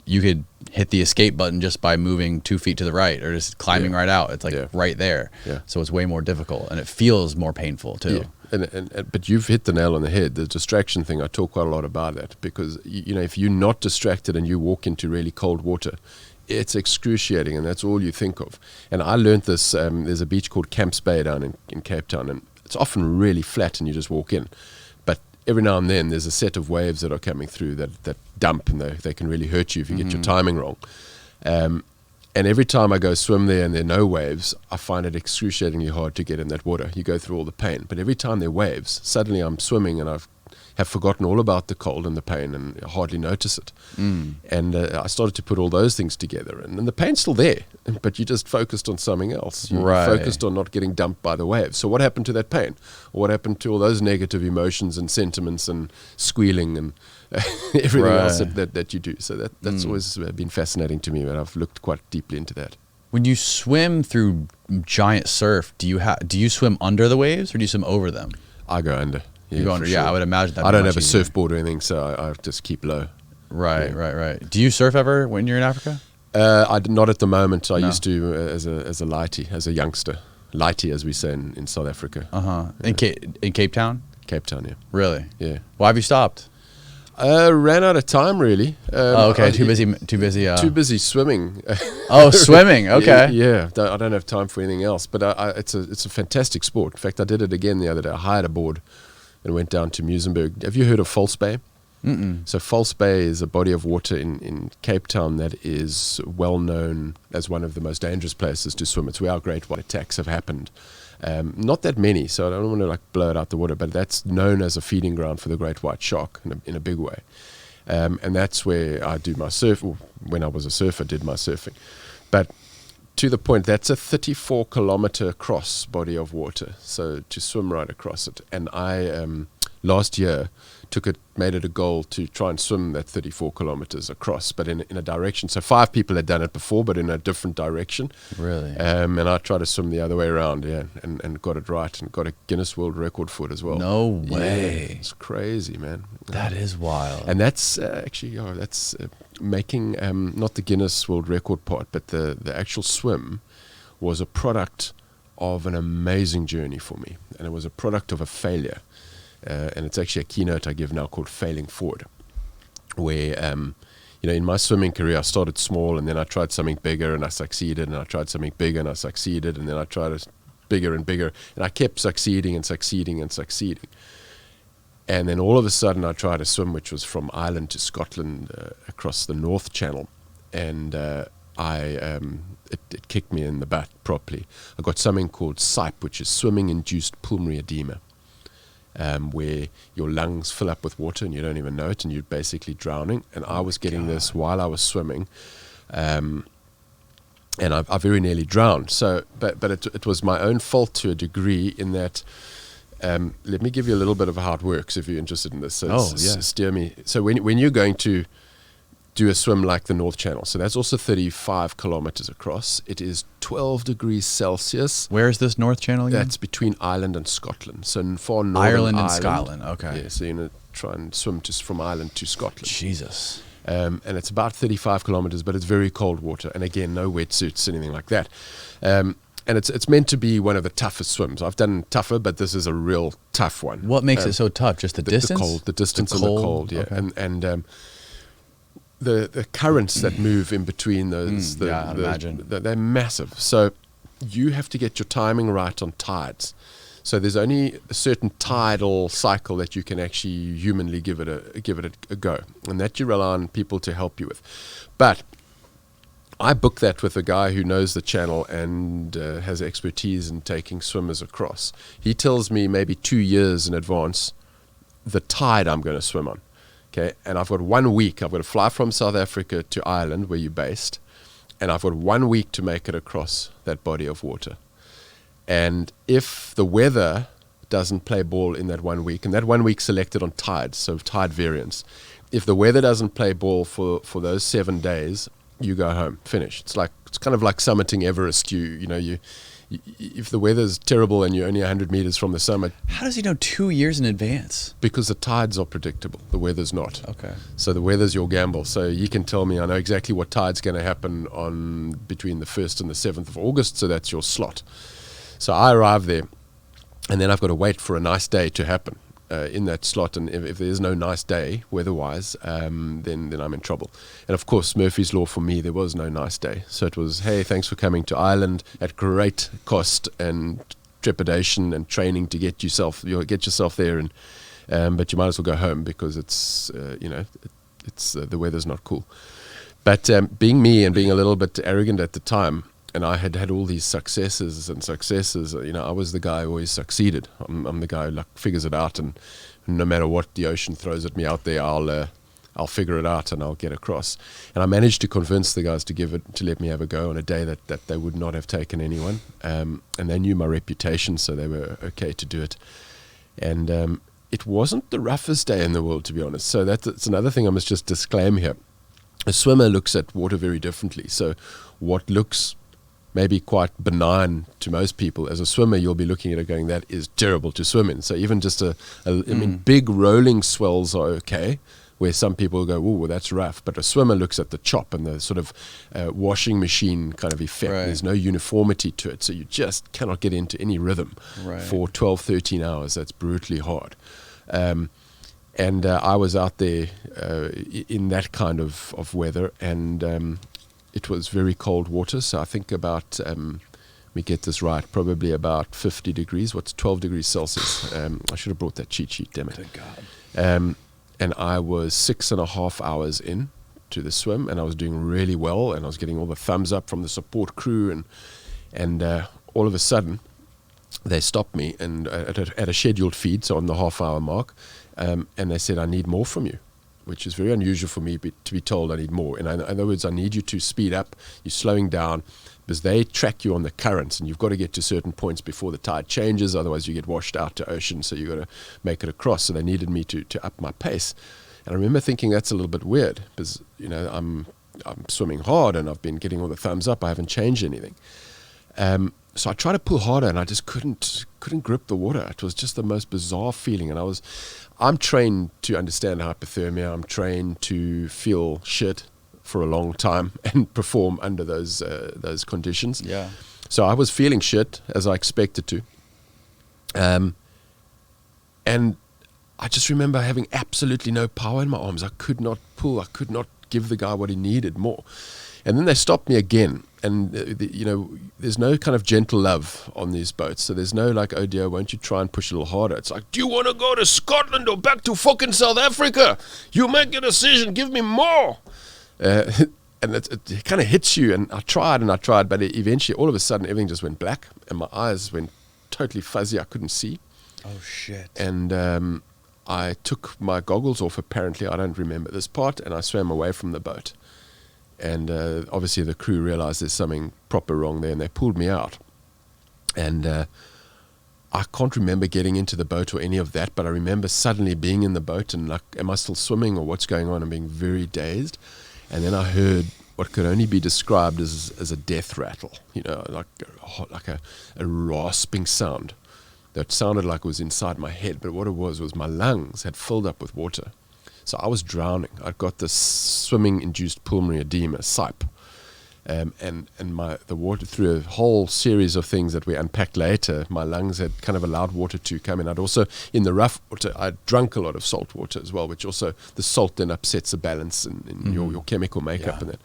you could hit the escape button just by moving 2 feet to the right or just climbing right out. It's like right there. Yeah. So it's way more difficult and it feels more painful too. Yeah. But you've hit the nail on the head. The distraction thing, I talk quite a lot about that because, you know, if you're not distracted and you walk into really cold water, it's excruciating, and that's all you think of. And I learned this. There's a beach called Camps Bay down in Cape Town, and it's often really flat, and you just walk in. But every now and then, there's a set of waves that are coming through that dump, and they can really hurt you if you get your timing wrong. And every time I go swim there and there are no waves, I find it excruciatingly hard to get in that water. You go through all the pain. But every time there are waves, suddenly I'm swimming, and have forgotten all about the cold and the pain and hardly notice it. And I started to put all those things together, and the pain's still there, but you just focused on something else. You focused on not getting dumped by the waves. So what happened to that pain? Or what happened to all those negative emotions and sentiments and squealing and everything else that you do? So that's always been fascinating to me, and I've looked quite deeply into that. When you swim through giant surf, do you swim under the waves or do you swim over them? I go under. You go under, I would imagine that. I don't have a surfboard or anything, so I just keep low. Right. Do you surf ever when you're in Africa? I did not at the moment. I used to as a lighty, as a youngster. Lighty, as we say in South Africa. In Cape Town? Cape Town, yeah. Really? Yeah. Why have you stopped? Ran out of time, really. Okay. Too busy. Too busy swimming. Swimming. Okay. Yeah. I don't have time for anything else. But it's a fantastic sport. In fact, I did it again the other day. I hired a board and went down to Muizenberg. Have you heard of False Bay? So False Bay is a body of water in Cape Town that is well known as one of the most dangerous places to swim. It's where our great white attacks have happened. Not that many, so I don't want to like blow it out the water, but that's known as a feeding ground for the great white shark in a big way. And that's where I do my surf. When I was a surfer, did my surfing. But to the point, that's a 34-kilometer across body of water. So to swim right across it. And I last year made it a goal to try and swim that 34 kilometers across, but in a direction. So 5 people had done it before, but in a different direction. Really? And I tried to swim the other way around, and got it right, and got a Guinness World Record for it as well. No way. Yeah, it's crazy, man. That is wild. And that's making not the Guinness World Record part, but the actual swim was a product of an amazing journey for me, and it was a product of a failure. And it's actually a keynote I give now called Failing Forward. where in my swimming career, I started small, and then I tried something bigger, and I succeeded, and I tried something bigger, and I succeeded, and then I tried it bigger and bigger, and I kept succeeding and succeeding and succeeding. And then all of a sudden, I tried a swim which was from Ireland to Scotland across the North Channel, and it kicked me in the butt properly. I got something called SIPE, which is swimming-induced pulmonary edema, where your lungs fill up with water and you don't even know it, and you're basically drowning. And I was getting this while I was swimming, and I very nearly drowned. So, but it was my own fault to a degree in that. Let me give you a little bit of how it works if you're interested in this. So steer me. So when you're going to do a swim like the North Channel, so that's also 35 kilometers across. It is 12 degrees Celsius. Where is this North Channel again? That's between Ireland and Scotland. So in far northern Ireland and Scotland. Okay. Yeah, so you're going to try and swim from Ireland to Scotland. Jesus. And it's about 35 kilometers, but it's very cold water. And again, no wetsuits, anything like that. And it's meant to be one of the toughest swims. I've done tougher, but this is a real tough one. What makes it so tough? Just the distance? The distance and the cold, yeah. Okay. And the currents that move in between those, imagine. They're massive. So you have to get your timing right on tides. So there's only a certain tidal cycle that you can actually humanly give it a go, and that you rely on people to help you with. But I book that with a guy who knows the channel and has expertise in taking swimmers across. He tells me maybe 2 years in advance the tide I'm going to swim on. Okay, and I've got 1 week. I've got to fly from South Africa to Ireland, where you're based, and I've got 1 week to make it across that body of water. And if the weather doesn't play ball in that 1 week, and that 1 week selected on tides, so tide variance, if the weather doesn't play ball for those 7 days, you go home, finish. It's kind of like summiting Everest. If the weather's terrible and you're only 100 meters from the summit. How does he know 2 years in advance? Because the tides are predictable. The weather's not. Okay. So the weather's your gamble. So you can tell me, I know exactly what tide's going to happen between the 1st and the 7th of August, so that's your slot. So I arrive there, and then I've got to wait for a nice day to happen in that slot. And if there's no nice day weather-wise, then I'm in trouble. And of course, Murphy's Law for me, there was no nice day. So it was, hey, thanks for coming to Ireland at great cost and trepidation and training to get yourself there, and but you might as well go home because it's the weather's not cool. But being me and being a little bit arrogant at the time, and I had all these successes, I was the guy who always succeeded. I'm the guy who figures it out, and no matter what the ocean throws at me out there, I'll figure it out and I'll get across. And I managed to convince the guys to let me have a go on a day that they would not have taken anyone. And they knew my reputation, so they were okay to do it. And it wasn't the roughest day in the world, to be honest. So that's another thing I must just disclaim here. A swimmer looks at water very differently. So what looks maybe quite benign to most people, as a swimmer, you'll be looking at it going, that is terrible to swim in. So even just big rolling swells are okay, where some people go, oh, well, that's rough. But a swimmer looks at the chop and the sort of washing machine kind of effect. Right. There's no uniformity to it. So you just cannot get into any rhythm for 12, 13 hours. That's brutally hard. And I was out there in that kind of weather, and it was very cold water. So I think about, we get this right, probably about 50 degrees. What's 12 degrees Celsius? I should have brought that cheat sheet, damn it. Good God. And I was 6.5 hours in to the swim, and I was doing really well, and I was getting all the thumbs up from the support crew, and all of a sudden they stopped me and at a scheduled feed, so on the half-hour mark, and they said, I need more from you, which is very unusual for me to be told I need more. In other words, I need you to speed up. You're slowing down, because they track you on the currents, and you've got to get to certain points before the tide changes, otherwise you get washed out to ocean, so you've got to make it across. So they needed me to up my pace. And I remember thinking that's a little bit weird, because I'm swimming hard and I've been getting all the thumbs up. I haven't changed anything. So I tried to pull harder, and I just couldn't grip the water. It was just the most bizarre feeling. And I'm trained to understand hypothermia. I'm trained to feel shit for a long time and perform under those conditions. Yeah. So I was feeling shit, as I expected to. And I just remember having absolutely no power in my arms. I could not pull. I could not give the guy what he needed more. And then they stopped me again. And, there's no kind of gentle love on these boats. So there's no like, oh dear, won't you try and push a little harder? It's like, do you want to go to Scotland or back to fucking South Africa? You make a decision. Give me more. And it kind of hits you. And I tried, but eventually, all of a sudden, everything just went black. And my eyes went totally fuzzy. I couldn't see. Oh, shit. And I took my goggles off, apparently. I don't remember this part. And I swam away from the boat. And obviously the crew realized there's something proper wrong there, and they pulled me out. And I can't remember getting into the boat or any of that, but I remember suddenly being in the boat and like, am I still swimming or what's going on? And being very dazed. And then I heard what could only be described as a death rattle, like a rasping sound that sounded like it was inside my head. But what it was my lungs had filled up with water. So I was drowning. I'd got this swimming-induced pulmonary edema, SIPE. And the water, through a whole series of things that we unpacked later, my lungs had kind of allowed water to come in. I'd also, in the rough water, I'd drunk a lot of salt water as well, which also, the salt then upsets the balance in your chemical makeup and that.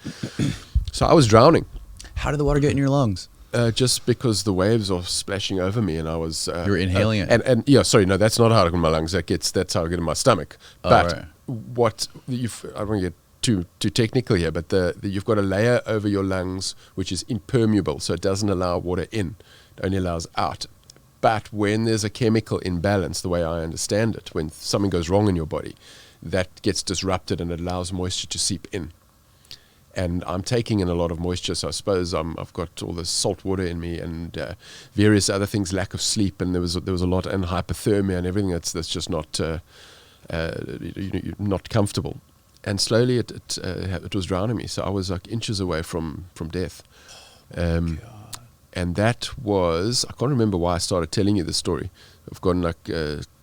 So I was drowning. How did the water get in your lungs? Just because the waves are splashing over me, and I was... you were inhaling it? And sorry, no, that's not how I get in my lungs. That's how I get in my stomach. But right. I don't want to get too technical here, but you've got a layer over your lungs which is impermeable, so it doesn't allow water in. It only allows out. But when there's a chemical imbalance, the way I understand it, when something goes wrong in your body, that gets disrupted and it allows moisture to seep in. And I'm taking in a lot of moisture, so I suppose I've got all this salt water in me and various other things, lack of sleep, and there was a lot, and hypothermia and everything that's just not not comfortable. And slowly it was drowning me, so I was like inches away from death. And that was, I can't remember why I started telling you this story. I've gone like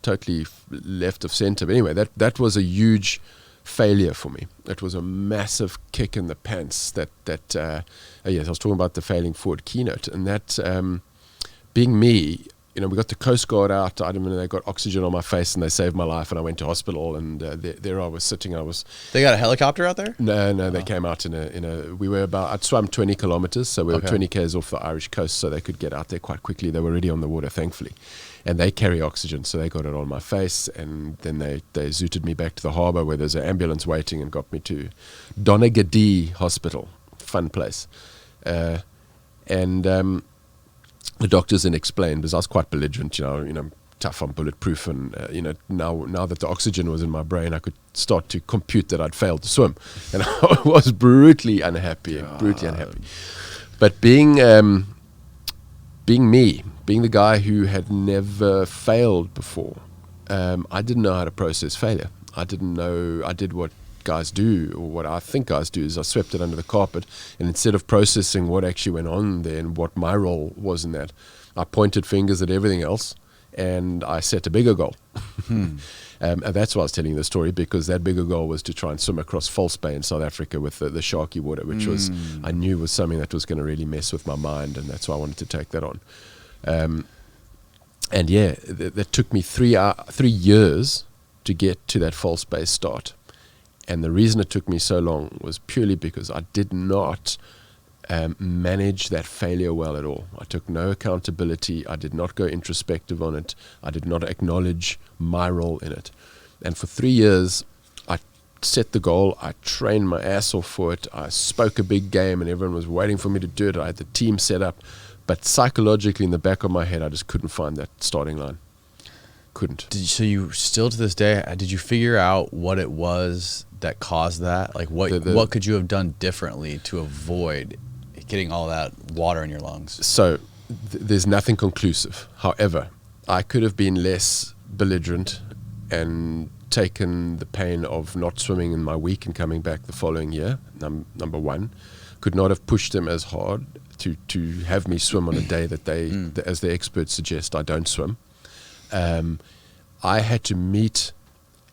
totally left of center. But anyway, that was a huge failure for me. It was a massive kick in the pants. Yes, I was talking about the failing forward keynote, and that being me, we got the Coast Guard out. I don't know, they got oxygen on my face and they saved my life, and I went to hospital, and there I was sitting. They got a helicopter out there? No, they came out I'd swum 20 kilometers, so we were 20 k's off the Irish coast, so they could get out there quite quickly. They were already on the water, thankfully. And they carry oxygen, so they got it on my face, and then they zooted me back to the harbour where there's an ambulance waiting and got me to Donaghadee Hospital. Fun place. The doctors then explained, because I was quite belligerent, tough on bulletproof, and now that the oxygen was in my brain, I could start to compute that I'd failed to swim, and I was brutally unhappy. But being me, being the guy who had never failed before, I didn't know how to process failure. I didn't know. I did what guys do, or what I think guys do, is I swept it under the carpet, and instead of processing what actually went on there and what my role was in that, I pointed fingers at everything else, and I set a bigger goal. And that's why I was telling you the story, because that bigger goal was to try and swim across False Bay in South Africa with the sharky water, which was, I knew was something that was going to really mess with my mind, and that's why I wanted to take that on. And yeah, that took me 3 years to get to that False Bay start. And the reason it took me so long was purely because I did not manage that failure well at all. I took no accountability. I did not go introspective on it. I did not acknowledge my role in it. And for 3 years, I set the goal. I trained my ass off for it. I spoke a big game, and everyone was waiting for me to do it. I had the team set up. But psychologically, in the back of my head, I just couldn't find that starting line. Couldn't. So you still to this day, did you figure out what it was that caused that? Like what could you have done differently to avoid getting all that water in your lungs? So there's nothing conclusive. However, I could have been less belligerent and taken the pain of not swimming in my week and coming back the following year. Number one, could not have pushed them as hard to have me swim on a day that as the experts suggest, I don't swim. I had to meet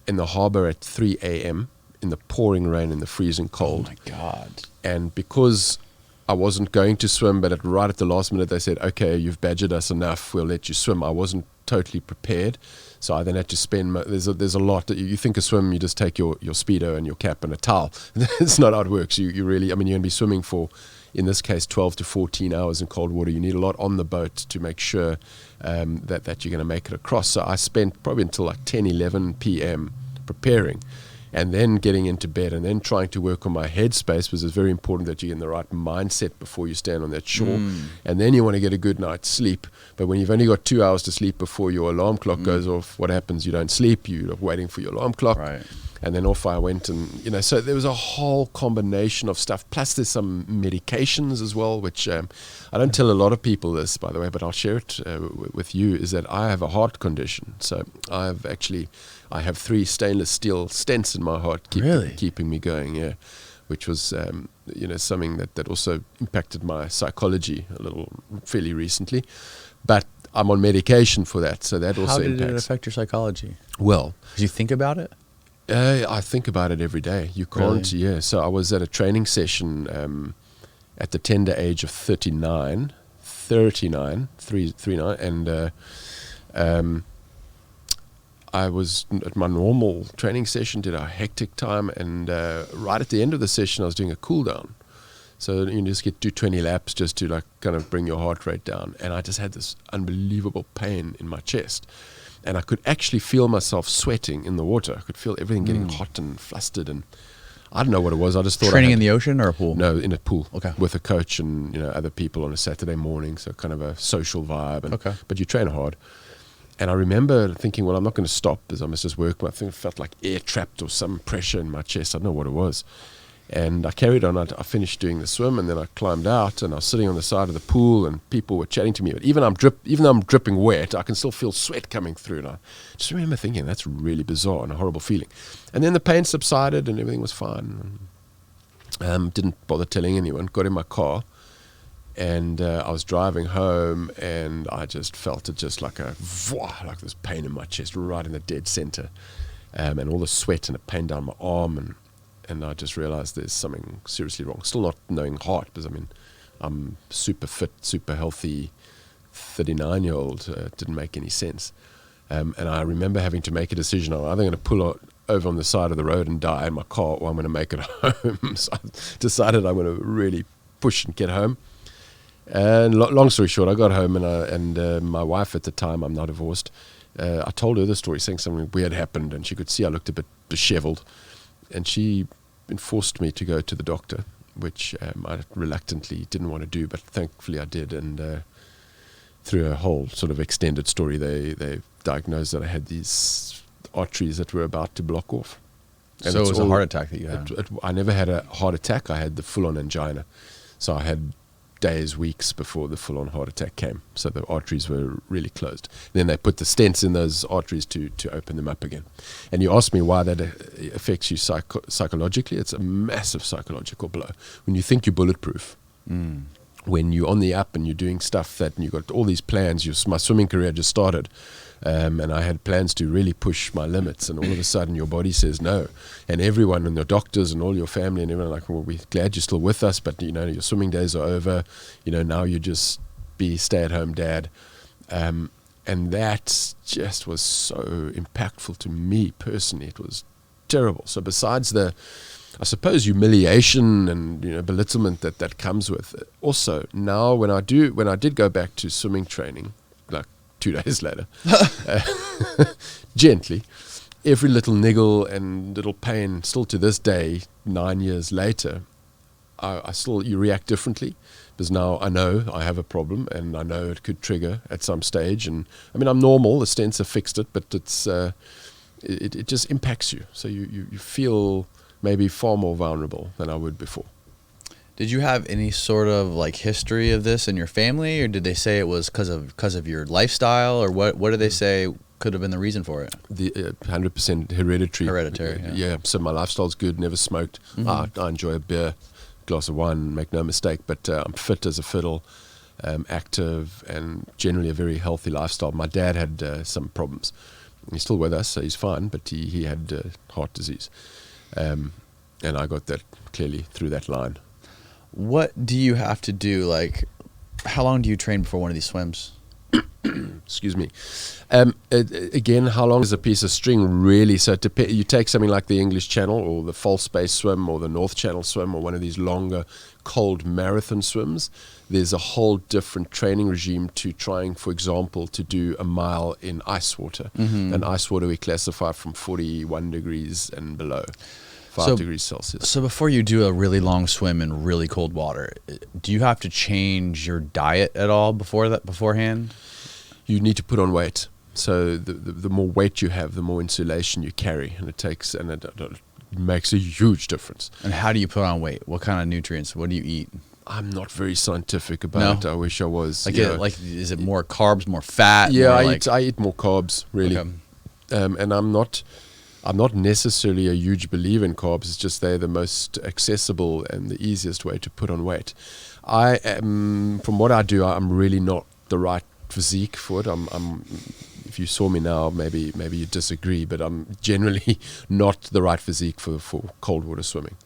in the harbour at 3 a.m. in the pouring rain, in the freezing cold. Oh my God. And because I wasn't going to swim, but right at the last minute they said, okay, you've badgered us enough, we'll let you swim. I wasn't totally prepared. So I then had to spend, there's a lot that you think a swim, you just take your Speedo and your cap and a towel. It's not how it works. You really, I mean, you're going to be swimming for, in this case, 12 to 14 hours in cold water. You need a lot on the boat to make sure that you're going to make it across. So I spent probably until like 10, 11 p.m. preparing, and then getting into bed, and then trying to work on my headspace, because it's very important that you're in the right mindset before you stand on that shore. And then you want to get a good night's sleep. But when you've only got 2 hours to sleep before your alarm clock goes off, what happens? You don't sleep. You're waiting for your alarm clock. Right. And then off I went, and so there was a whole combination of stuff. Plus there's some medications as well, which I don't tell a lot of people this, by the way, but I'll share it with you, is that I have a heart condition. So I have 3 stainless steel stents in my heart keeping me going, yeah, which was something that also impacted my psychology a little fairly recently. But I'm on medication for that, so that also impacts. How did it affect your psychology? Well, did you think about it? I think about it every day. You can't, Really? yeah. So I was at a training session at the tender age of 39, and I was at my normal training session, did a hectic time, and right at the end of the session I was doing a cool down. So you just do 20 laps just to like kind of bring your heart rate down, and I just had this unbelievable pain in my chest. And I could actually feel myself sweating in the water. I could feel everything getting hot and flustered, and I don't know what it was. I just thought Training in the ocean or a pool? No, in a pool. Okay. With a coach and other people on a Saturday morning, so kind of a social vibe. And, Okay. But you train hard. And I remember thinking, well, I'm not going to stop because I must just work. I think it felt like air trapped or some pressure in my chest. I don't know what it was. And I carried on. I finished doing the swim, and then I climbed out, and I was sitting on the side of the pool, and people were chatting to me. But even though I'm dripping wet, I can still feel sweat coming through. And I just remember thinking, that's really bizarre and a horrible feeling. And then the pain subsided, and everything was fine. Didn't bother telling anyone. Got in my car, and I was driving home, and I just felt it just like like this pain in my chest, right in the dead center, and all the sweat and the pain down my arm, and I just realized there's something seriously wrong. Still not knowing heart, because I'm super fit, super healthy, 39-year-old. Didn't make any sense. And I remember having to make a decision. I'm either going to pull over on the side of the road and die in my car, or I'm going to make it home. So I decided I'm going to really push and get home. And long story short, I got home, and my wife at the time, I'm now divorced, I told her the story, saying something weird happened, and she could see I looked a bit disheveled. And she enforced me to go to the doctor, which I reluctantly didn't want to do, but thankfully I did. And through a whole sort of extended story, they diagnosed that I had these arteries that were about to block off. And So it was a heart attack that you had? I never had a heart attack. I had the full-on angina. So I had days, weeks before the full-on heart attack came. So the arteries were really closed. Then they put the stents in those arteries to open them up again. And you asked me why that affects you psychologically. It's a massive psychological blow. When you think you're bulletproof, when you're on the up and you're doing stuff and you've got all these plans, my swimming career just started, and I had plans to really push my limits, and all of a sudden your body says no, and everyone and your doctors and all your family and everyone are like, well, we're glad you're still with us, but your swimming days are over, now you just be stay-at-home dad, and that just was so impactful to me personally. It was terrible. So besides the, I suppose, humiliation and belittlement that comes with it, also now when I did go back to swimming training, like 2 days later, gently, every little niggle and little pain, still to this day, 9 years later, you react differently, because now I know I have a problem, and I know it could trigger at some stage. And I'm normal, the stents have fixed it, but it's it just impacts you. So you feel maybe far more vulnerable than I would before. Did you have any sort of like history of this in your family, or did they say it was because of your lifestyle, or what did they say could have been the reason for it? The 100% hereditary. Hereditary, Yeah. So my lifestyle's good. Never smoked. I enjoy a beer, glass of wine. Make no mistake. But I'm fit as a fiddle, active, and generally a very healthy lifestyle. My dad had some problems. He's still with us, so he's fine. But he had heart disease, and I got that clearly through that line. What do you have to do? Like, how long do you train before one of these swims? Excuse me. Again, how long is a piece of string really? So you take something like the English Channel or the False Bay swim or the North Channel swim or one of these longer cold marathon swims. There's a whole different training regime to trying, for example, to do a mile in ice water. And ice water we classify from 41 degrees and below. 5 degrees Celsius. So before you do a really long swim in really cold water, do you have to change your diet at all beforehand? You need to put on weight. So the more weight you have, the more insulation you carry, and it makes a huge difference. And how do you put on weight? What kind of nutrients? What do you eat? I'm not very scientific about it. I wish I was. Is it more carbs, more fat? Yeah, more I eat more carbs, really. Okay. And I'm not necessarily a huge believer in carbs. It's just they're the most accessible and the easiest way to put on weight. I am, from what I do, I'm really not the right physique for it. If you saw me now, maybe you disagree, but I'm generally not the right physique for cold water swimming.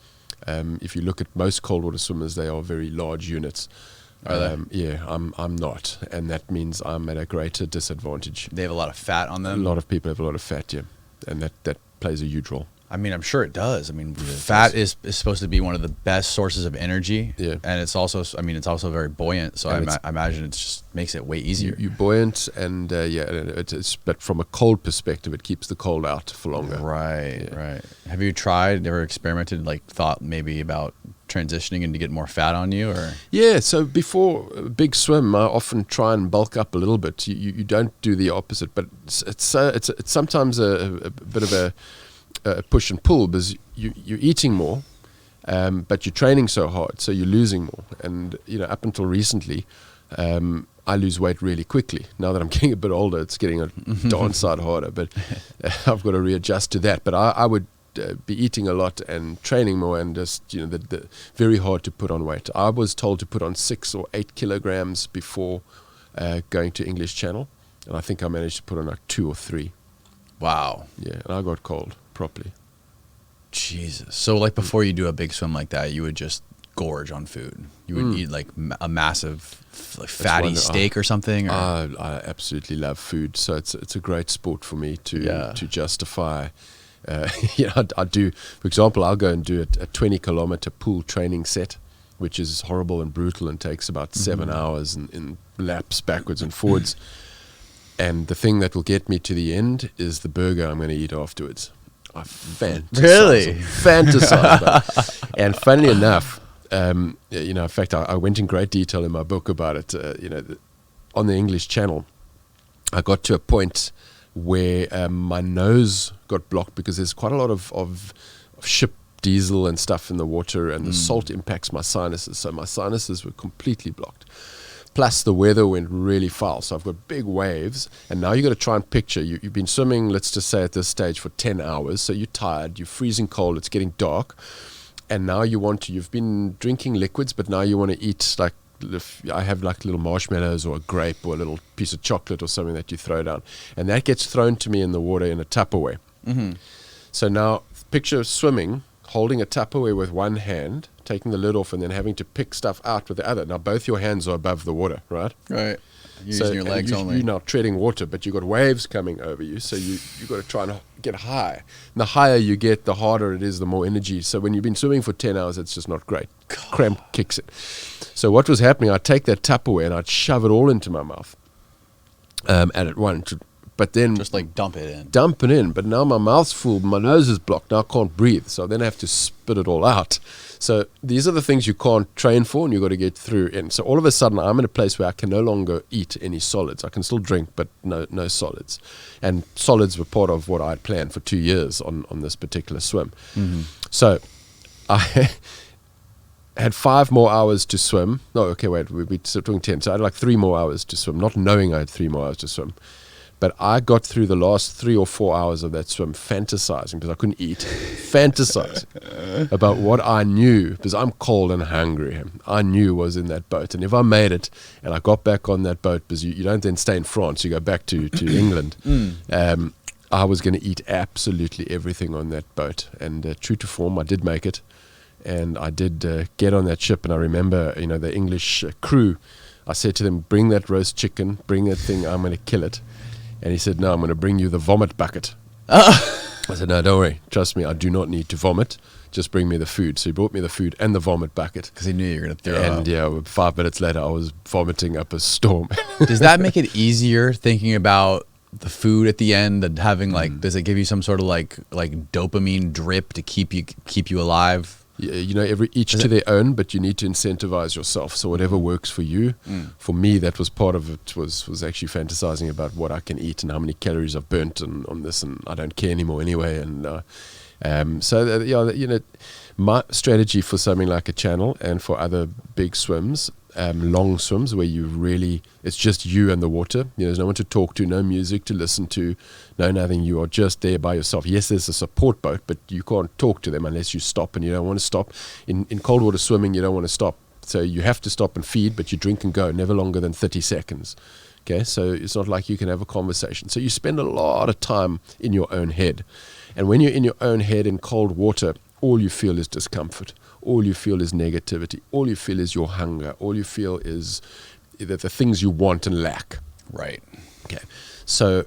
If you look at most cold water swimmers, they are very large units. Are they? Yeah, I'm not, and that means I'm at a greater disadvantage. They have a lot of fat on them. A lot of people have a lot of fat, yeah, and that plays a huge role. I mean, I'm sure it does. I mean, fat is supposed to be one of the best sources of energy. Yeah. And it's also very buoyant. So I imagine it just makes it way easier. You're buoyant, and but from a cold perspective, it keeps the cold out for longer. Right, right. Have you ever experimented, thought maybe about transitioning and to get more fat on you, or? Yeah, so before a big swim, I often try and bulk up a little bit. You don't do the opposite, but it's sometimes a bit of a push and pull, because you're eating more, but you're training so hard, so you're losing more. And up until recently, I lose weight really quickly. Now that I'm getting a bit older, it's getting a darn sight harder, but I've got to readjust to that. But I would be eating a lot and training more, and just very hard to put on weight. I was told to put on 6 or 8 kilograms before going to English Channel, and I think I managed to put on like 2 or 3. Wow. Yeah, and I got cold properly. Jesus. So before you do a big swim like that, you would just gorge on food. You would eat a massive fatty steak or something. Or? I absolutely love food, so it's a great sport for me to justify. I do. For example, I'll go and do a 20-kilometer pool training set, which is horrible and brutal and takes about 7 hours in laps backwards and forwards. And the thing that will get me to the end is the burger I'm going to eat afterwards. I fantasize about it. And funnily enough, in fact, I went in great detail in my book about it. On the English Channel, I got to a point where my nose got blocked because there's quite a lot of ship diesel and stuff in the water, and the salt impacts my sinuses. So my sinuses were completely blocked. Plus the weather went really foul, so I've got big waves, and now you've got to try and picture, you've been swimming, let's just say at this stage, for 10 hours, so you're tired, you're freezing cold, it's getting dark, and now you've been drinking liquids, but now you want to eat, I have little marshmallows or a grape or a little piece of chocolate or something that you throw down, and that gets thrown to me in the water in a Tupperware. So now picture swimming, holding a Tupperware with one hand, taking the lid off, and then having to pick stuff out with the other. Now both your hands are above the water, right? Right. You're using your legs only. You're now treading water, but you've got waves coming over you, so you've got to try and get high. And the higher you get, the harder it is, the more energy. So when you've been swimming for 10 hours, it's just not great. Cramp kicks it. So what was happening, I'd take that Tupperware and I'd shove it all into my mouth at once. But then just dump it in. But now my mouth's full, my nose is blocked, now I can't breathe, so then I have to spit it all out. So these are the things you can't train for, and you've got to get through. And so all of a sudden I'm in a place where I can no longer eat any solids. I can still drink, but no solids. And solids were part of what I had planned for 2 years on this particular swim. So I had 5 more hours to swim. No, okay, wait, we're doing 10. So I had 3 more hours to swim, not knowing I had 3 more hours to swim. But I got through the last 3 or 4 hours of that swim fantasizing, because I couldn't eat, fantasizing about what I knew, because I'm cold and hungry, I knew was in that boat. And if I made it and I got back on that boat, because you don't then stay in France, you go back to England, I was going to eat absolutely everything on that boat. And true to form, I did make it. And I did get on that ship, and I remember, the English crew, I said to them, bring that roast chicken, bring that thing, I'm going to kill it. And he said, no, I'm going to bring you the vomit bucket. I said, no, don't worry. Trust me, I do not need to vomit. Just bring me the food. So he brought me the food and the vomit bucket. Because he knew you were going to throw up. And yeah, 5 minutes later, I was vomiting up a storm. Does that make it easier thinking about the food at the end and having like, does it give you some sort of like dopamine drip to keep you alive? Yeah, you know, each to their own, but you need to incentivize yourself. So whatever works for you. For me, that was part of it. Was actually fantasizing about what I can eat and how many calories I've burnt on this, and I don't care anymore anyway. And you know, my strategy for something like a channel and for other big swims, long swims where it's just you and the water. You know, there's no one to talk to, no music to listen to, no nothing. You are just there by yourself. Yes, there's a support boat, but you can't talk to them unless you stop, and you don't want to stop. In cold water swimming, you don't want to stop. So you have to stop and feed, but you drink and go, never longer than 30 seconds. Okay, so it's not like you can have a conversation. So you spend a lot of time in your own head. And when you're in your own head in cold water, all you feel is discomfort. All you feel is negativity. All you feel is your hunger. All you feel is the things you want and lack. Right. Okay. So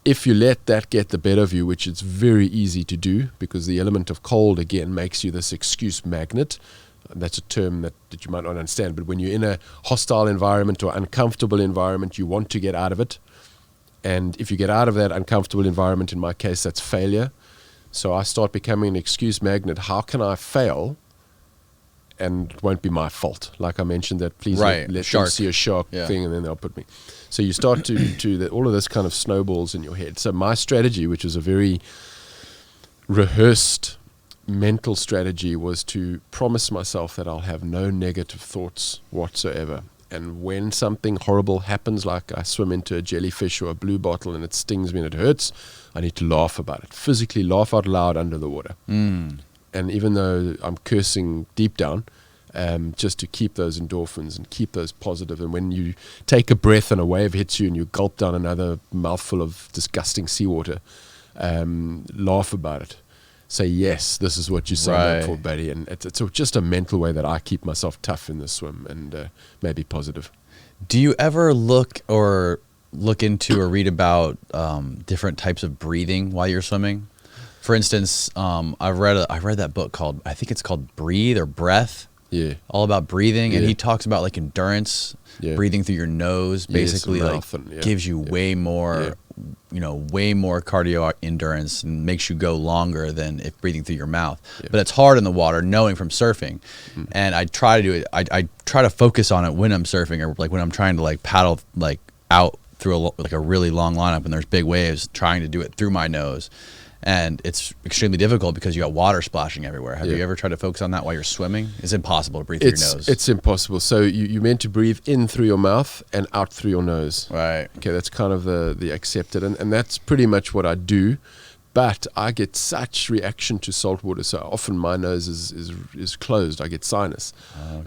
if you let that get the better of you, which it's very easy to do because the element of cold, again, makes you this excuse magnet. That's a term that you might not understand. But when you're in a hostile environment or uncomfortable environment, you want to get out of it. And if you get out of that uncomfortable environment, in my case, that's failure. So I start becoming an excuse magnet. How can I fail and it won't be my fault? Like I mentioned that, please let them see a shark thing and then they'll put me. So you start to all of this kind of snowballs in your head. So my strategy, which is a very rehearsed mental strategy, was to promise myself that I'll have no negative thoughts whatsoever. And when something horrible happens, like I swim into a jellyfish or a blue bottle and it stings me and it hurts, I need to laugh about it. Physically laugh out loud under the water. And even though I'm cursing deep down, just to keep those endorphins and keep those positive. And when you take a breath and a wave hits you and you gulp down another mouthful of disgusting seawater, laugh about it. Say, yes, this is what you signed up for, buddy. And it's just a mental way that I keep myself tough in the swim and maybe positive. Do you ever look into or read about different types of breathing while you're swimming? For instance, I read that book called, I think it's called Breathe or Breath. Yeah. All about breathing. And he talks about like endurance, breathing through your nose, basically gives you way more way more cardio endurance and makes you go longer than if breathing through your mouth. But it's hard in the water, knowing from surfing. And I try to do it. I try to focus on it when I'm surfing, or like when I'm trying to like paddle like out through a really long lineup and there's big waves, trying to do it through my nose. And it's extremely difficult because you got water splashing everywhere. Have you ever tried to focus on that while you're swimming? It's impossible to breathe through your nose. It's impossible. So you're meant to breathe in through your mouth and out through your nose. Right. Okay, that's kind of the accepted. And that's pretty much what I do. But I get such reaction to salt water, so often my nose is closed. I get sinus.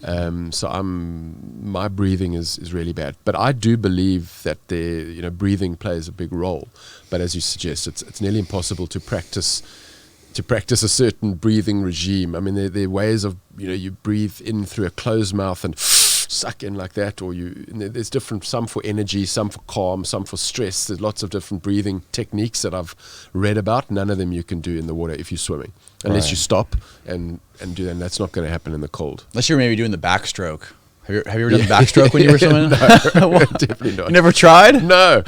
Okay. So my breathing is really bad. But I do believe that breathing plays a big role. But as you suggest, it's nearly impossible to practice a certain breathing regime. I mean, there are ways of you breathe in through a closed mouth and suck in like that, or there's different, some for energy, some for calm, some for stress. There's lots of different breathing techniques that I've read about. None of them you can do in the water if you're swimming, unless you stop and do that. And that's not going to happen in the cold. Unless you're maybe doing the backstroke. Have you ever done the backstroke when you were swimming? No, definitely not. You never tried? No.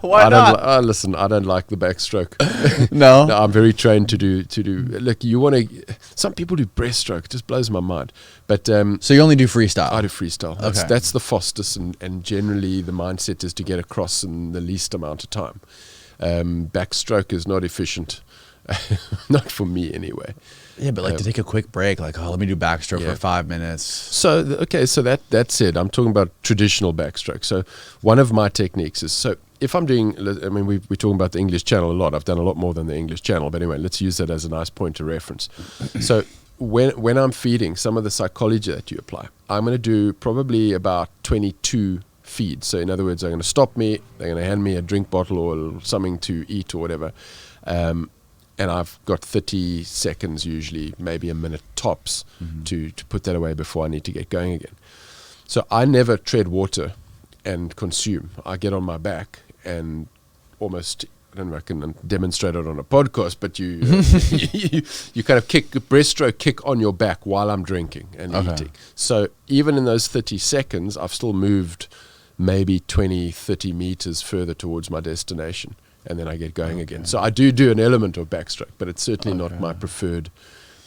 Why not? Listen, I don't like the backstroke. No, I'm very trained to do. Look, you want to. Some people do breaststroke. It just blows my mind. But so you only do freestyle? I do freestyle. That's the fastest, and generally the mindset is to get across in the least amount of time. Backstroke is not efficient, not for me anyway. Yeah, but like to take a quick break, like, let me do backstroke for 5 minutes. So that said, I'm talking about traditional backstroke. So one of my techniques is, so if I'm doing, I mean, we're talking about the English Channel a lot. I've done a lot more than the English Channel, but anyway, let's use that as a nice point of reference. So when I'm feeding, some of the psychology that you apply, I'm going to do probably about 22 feeds. So in other words, they're going to stop me, they're going to hand me a drink bottle or something to eat or whatever. And I've got 30 seconds usually, maybe a minute tops, to put that away before I need to get going again. So I never tread water and consume. I get on my back and almost, I don't know if I can demonstrate it on a podcast, but you kind of breaststroke kick on your back while I'm drinking and eating. So even in those 30 seconds, I've still moved maybe 20, 30 meters further towards my destination, and then I get going again. So I do an element of backstroke, but it's certainly not my preferred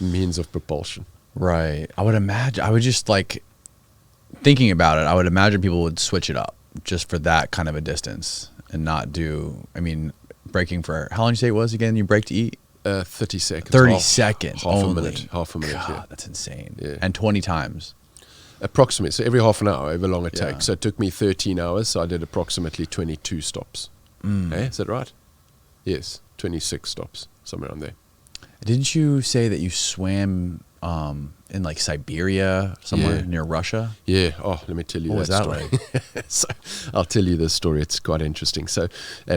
means of propulsion. Right. I would just like, thinking about it, I would imagine people would switch it up just for that kind of a distance and not do, I mean, braking for, how long did you say it was again? You brake to eat? 30 seconds. 30 seconds. Half only. a minute. Half a minute. God, that's insane. Yeah. And 20 times. Approximately. So every half an hour, however long it takes. So it took me 13 hours. So I did approximately 22 stops. Is that right? Yes. 26 stops, somewhere around there. Didn't you say that you swam in like Siberia, somewhere near Russia? Yeah. Oh, let me tell you what that was story. That like? So I'll tell you this story. It's quite interesting. So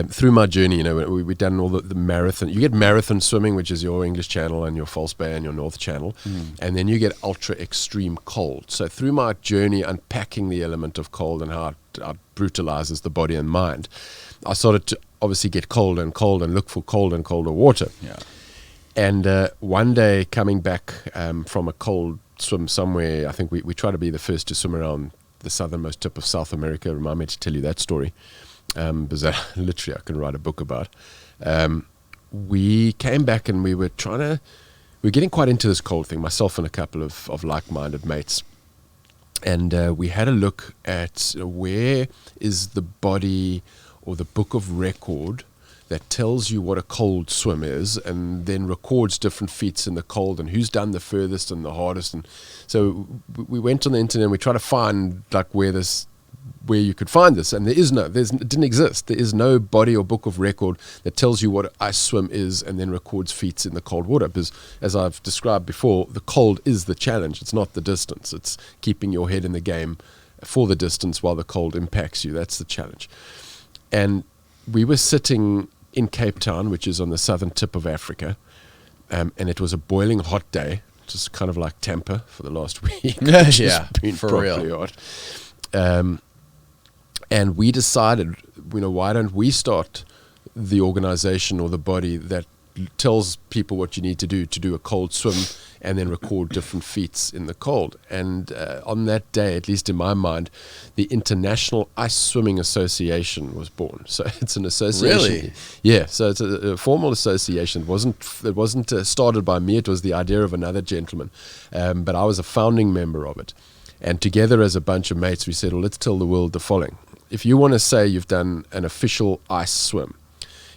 through my journey, you know, we've done all the marathon. You get marathon swimming, which is your English Channel and your False Bay and your North Channel. And then you get ultra extreme cold. So through my journey unpacking the element of cold and how it brutalizes the body and mind, I started to obviously get cold and look for cold and colder water. Yeah. And one day coming back from a cold swim somewhere, I think we try to be the first to swim around the southernmost tip of South America. Remind me to tell you that story, because that literally I can write a book about. We came back and we were getting quite into this cold thing, myself and a couple of like-minded mates. And we had a look at where is the body or the book of record that tells you what a cold swim is and then records different feats in the cold and who's done the furthest and the hardest. And so we went on the internet and we tried to find like where you could find this, and it didn't exist. There is no body or book of record that tells you what an ice swim is and then records feats in the cold water, because as I've described before, the cold is the challenge. It's not the distance. It's keeping your head in the game for the distance while the cold impacts you. That's the challenge. And we were sitting in Cape Town, which is on the southern tip of Africa, and it was a boiling hot day, just kind of like Tampa for the last week. Yeah, for real. Hot. And we decided, why don't we start the organization or the body that tells people what you need to do a cold swim and then record different feats in the cold. And on that day, at least in my mind, the International Ice Swimming Association was born. So it's an association. Really? Yeah. So it's a formal association. It wasn't started by me. It was the idea of another gentleman. But I was a founding member of it. And together as a bunch of mates, we said, well, let's tell the world the following. If you want to say you've done an official ice swim,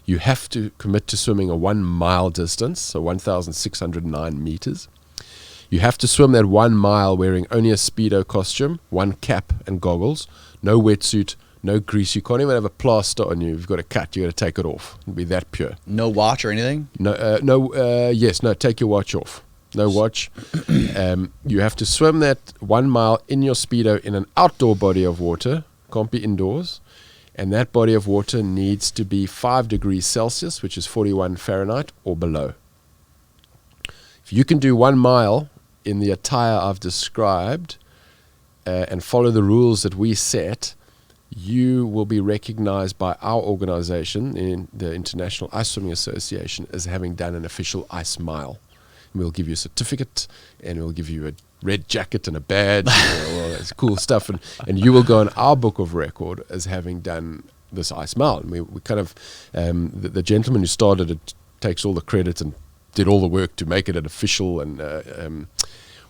you have to commit to swimming a 1 mile distance, so 1,609 meters. You have to swim that 1 mile wearing only a Speedo costume, one cap and goggles, no wetsuit, no grease. You can't even have a plaster on you. You've got a cut. You've got to take it off. It'll be that pure. No watch or anything? No, take your watch off. No watch. You have to swim that 1 mile in your Speedo in an outdoor body of water. Can't be indoors. And that body of water needs to be 5 degrees Celsius, which is 41 Fahrenheit, or below. If you can do 1 mile in the attire I've described and follow the rules that we set, you will be recognized by our organization, in the International Ice Swimming Association, as having done an official ice mile. And we'll give you a certificate, and we'll give you a red jacket and a badge, all that cool stuff, and you will go on our book of record as having done this ice mile. And we kind of the gentleman who started it takes all the credit and did all the work to make it an official, and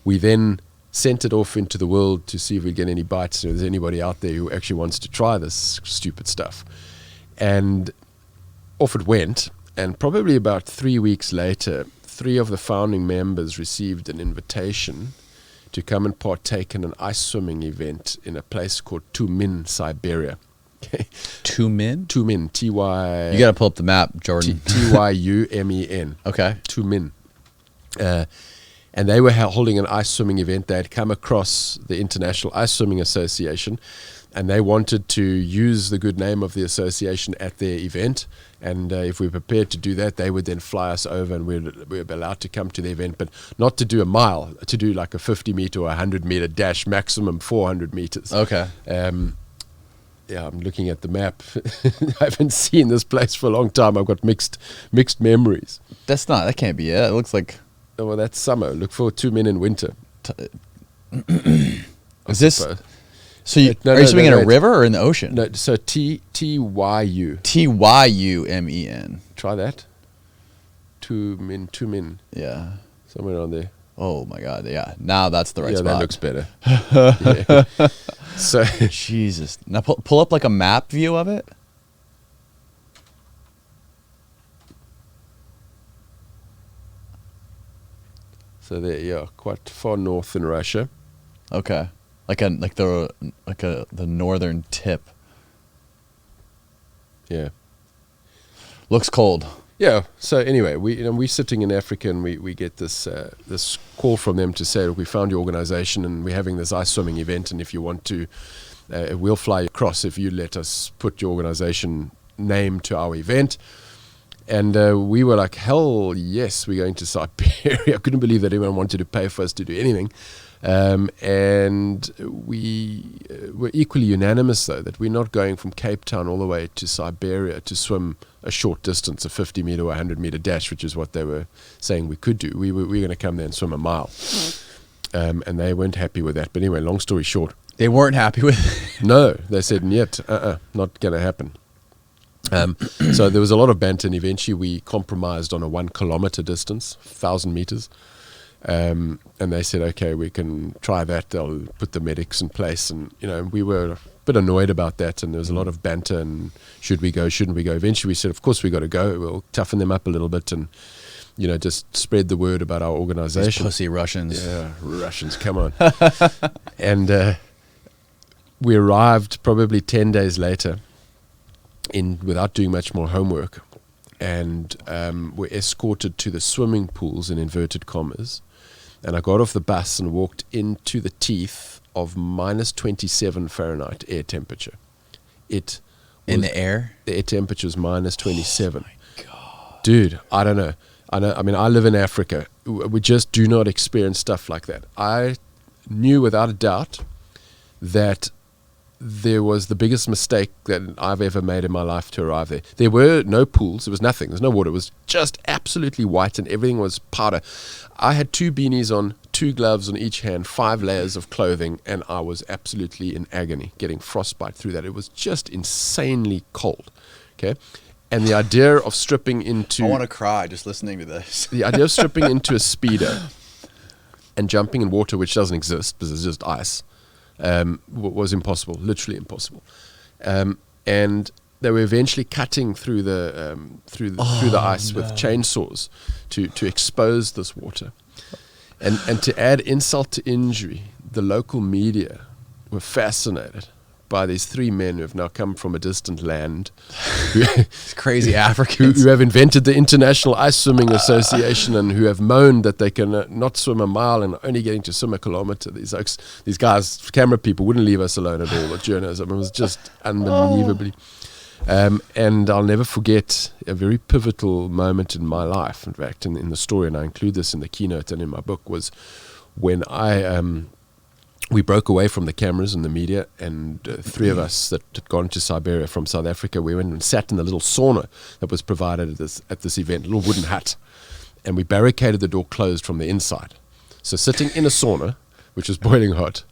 we then sent it off into the world to see if we get any bites, if there's anybody out there who actually wants to try this stupid stuff. And off it went, and probably about 3 weeks later, 3 of the founding members received an invitation to come and partake in an ice swimming event in a place called Tumin, Siberia. Okay. Tumin? Tumin, T-Y... You got to pull up the map, Jordan. T-Y-U-M-E-N. Okay. Tumin. And they were holding an ice swimming event. They had come across the International Ice Swimming Association, And they wanted to use the good name of the association at their event. And if we were prepared to do that, they would then fly us over, and we'd be allowed to come to the event, but not to do a mile, to do like a 50-meter or 100-meter dash, maximum 400 meters. Okay. Yeah, I'm looking at the map. I haven't seen this place for a long time. I've got mixed memories. That can't be it. It looks like. Oh, well, that's summer. Look for 2 men in winter. Is this? So are you swimming in a river or in the ocean? No, so Tyu. Tyumen. Try that. 2 men. Yeah. Somewhere on there. Oh my God. Yeah. Now that's the right spot. Yeah, that looks better. Yeah. So Jesus. Now pull up like a map view of it. So there, yeah, quite far north in Russia. Okay. The northern tip. Yeah. Looks cold. Yeah. So anyway, we're sitting in Africa, and we get this this call from them to say, look, we found your organization, and we're having this ice swimming event, and if you want to, we'll fly you across if you let us put your organization name to our event. And we were like, hell yes, we're going to Siberia. I couldn't believe that anyone wanted to pay for us to do anything. And we were equally unanimous, though, that we're not going from Cape Town all the way to Siberia to swim a short distance, a 50-meter or 100-meter dash, which is what they were saying we could do. We were going to come there and swim a mile. And they weren't happy with that. But anyway, long story short. They weren't happy with it? No, they said, yet, not going to happen. So there was a lot of banter, and eventually we compromised on a 1 kilometer distance, 1,000 meters. And they said, okay, we can try that. They'll put the medics in place. And, we were a bit annoyed about that. And there was a lot of banter, and should we go, shouldn't we go? Eventually we said, of course we got to go. We'll toughen them up a little bit and, just spread the word about our organization. These pussy Russians. Yeah, Russians, come on. And we arrived probably 10 days later without doing much more homework. And were escorted to the swimming pools, in inverted commas. And I got off the bus and walked into the teeth of minus 27 Fahrenheit air temperature. In the air? The air temperature was minus 27. Oh my God. Dude, I don't know. I mean, I live in Africa. We just do not experience stuff like that. I knew without a doubt that there was the biggest mistake that I've ever made in my life to arrive there. There were no pools. There was nothing. There's no water. It was just absolutely white, and everything was powder. I had 2 beanies on, 2 gloves on each hand, 5 layers of clothing, and I was absolutely in agony, getting frostbite through that. It was just insanely cold. Okay. And the idea of stripping into... I want to cry just listening to this. The idea of stripping into a speedo and jumping in water, which doesn't exist because it's just ice, was impossible, literally impossible. And they were eventually cutting through the ice with chainsaws to expose this water. And to add insult to injury, the local media were fascinated by these 3 men who have now come from a distant land. These crazy Africans. Who have invented the International Ice Swimming Association, and who have moaned that they can not swim a mile and only getting to swim a kilometer. These guys, camera people, wouldn't leave us alone at all, the journalists. I mean, it was just unbelievably. And I'll never forget a very pivotal moment in my life, in fact, in the story, and I include this in the keynote and in my book, was when we broke away from the cameras and the media, and 3 of us that had gone to Siberia from South Africa, we went and sat in the little sauna that was provided at this event, a little wooden hut, and we barricaded the door closed from the inside. So sitting in a sauna, which was boiling hot,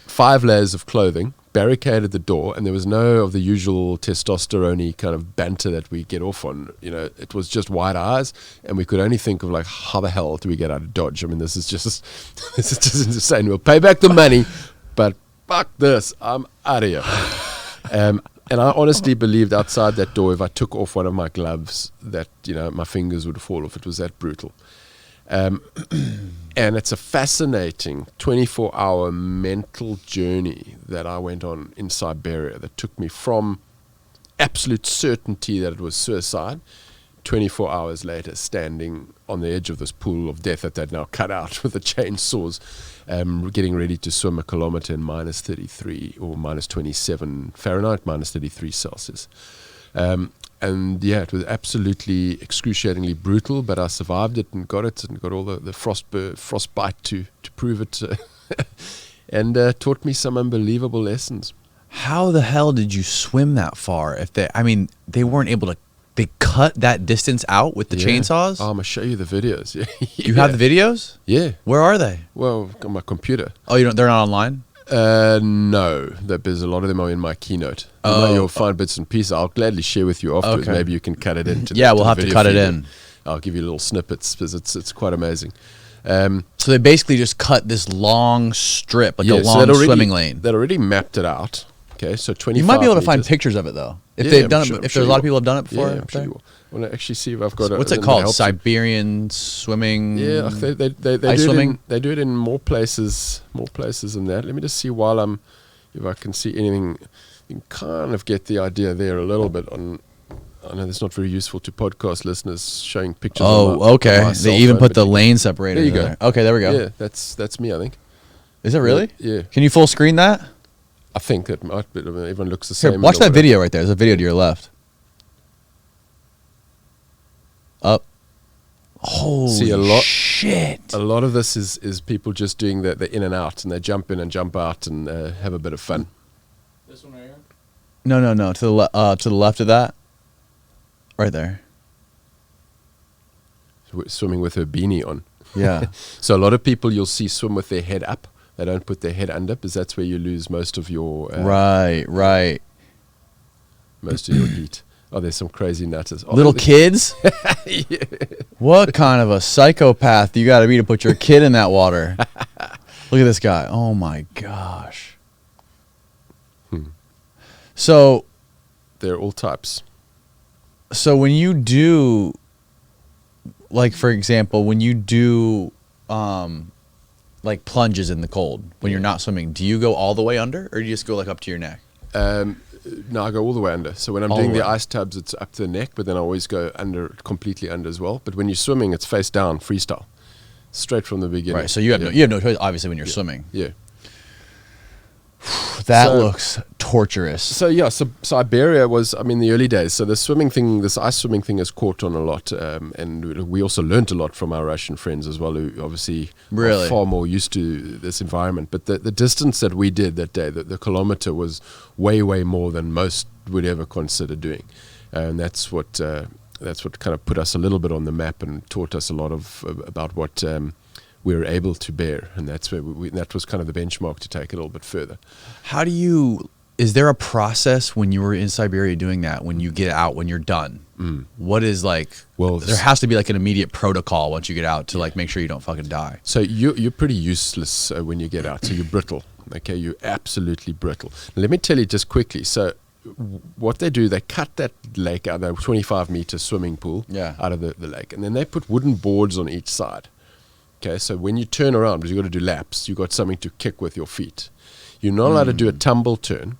5 layers of clothing, barricaded the door, and there was no of the usual testosterone-y kind of banter that we get off on. It was just wide eyes, and we could only think of, like, how the hell do we get out of Dodge? I mean, this is just insane. We'll pay back the money, but fuck this, I'm out of here. And I honestly believed outside that door, if I took off one of my gloves, that my fingers would fall off. It was that brutal. And it's a fascinating 24-hour mental journey that I went on in Siberia that took me from absolute certainty that it was suicide 24 hours later, standing on the edge of this pool of death that they'd now cut out with the chainsaws, getting ready to swim a kilometer in minus 33 or minus 27 Fahrenheit, minus 33 Celsius. And yeah, it was absolutely excruciatingly brutal, but I survived it and got all the frostbite to prove it, and taught me some unbelievable lessons. How the hell did you swim that far? They weren't able to. They cut that distance out with the chainsaws? Oh, I'm going to show you the videos. You have the videos? Yeah. Where are they? Well, on my computer. Oh, they're not online? No. There's a lot of them are in my keynote. You'll find bits and pieces. I'll gladly share with you afterwards. Okay. Maybe you can cut it into we'll have to cut it in. I'll give you little snippets because it's quite amazing. So they basically just cut this long strip, like a long swimming lane. They'd already mapped it out. Okay, so 25 You might be able to find meters. pictures of it, though. If they've done it, if there's a lot of people have done it before. Yeah, I'm sure you will. I want to actually see if I've got What's it called? Siberian swimming? Yeah, they ice do swimming? They do it in more places than that. Let me just see if I can see anything. You can kind of get the idea there a little bit on. I know that's not very useful to podcast listeners showing pictures. Okay. On my They even phone, put the lane separator. There you go. There. Okay, there we go. Yeah, that's me, I think. Is it really? Yeah. Can you full screen that? I think it might be. Everyone looks the Here, same. watch that video right there. There's a video to your left. Up. Holy shit. A lot of this is people just doing the in and out, and they jump in and jump out and have a bit of fun. This one right here? No. To the left of that. Right there. Swimming with her beanie on. Yeah. So a lot of people you'll see swim with their head up. They don't put their head under because that's where you lose most of your right. most of your heat. Oh, there's some crazy nutters. Oh, Little kids? Yeah. What kind of a psychopath you got to be to put your kid in that water? Look at this guy. Oh my gosh. So they're all types. So when you do, like for example, when you do like plunges in the cold when you're not swimming, do you go all the way under, or do you just go like up to your neck? No, I go all the way under. So when I'm doing the ice tubs, it's up to the neck, but then I always go completely under as well. But when you're swimming, it's face down, freestyle, straight from the beginning. Right. So you have no choice, obviously, when you're swimming. Yeah. That looks torturous. So Siberia was, the early days. So this ice swimming thing has caught on a lot, and we also learned a lot from our Russian friends as well, who obviously are far more used to this environment. But the distance that we did that day, the kilometer, was way more than most would ever consider doing, and that's what kind of put us a little bit on the map and taught us a lot about what we were able to bear, and that's where that was kind of the benchmark to take it a little bit further. Is there a process when you were in Siberia doing that, when you get out, when you're done? What is there has to be like an immediate protocol once you get out to like make sure you don't fucking die. So you're pretty useless when you get out. So you're brittle. Okay, you're absolutely brittle. Now, let me tell you just quickly. So what they do, they cut that lake out, the 25-meter swimming pool out of the lake, and then they put wooden boards on each side. Okay, so when you turn around, because you've got to do laps, you've got something to kick with your feet. You're not allowed to do a tumble turn,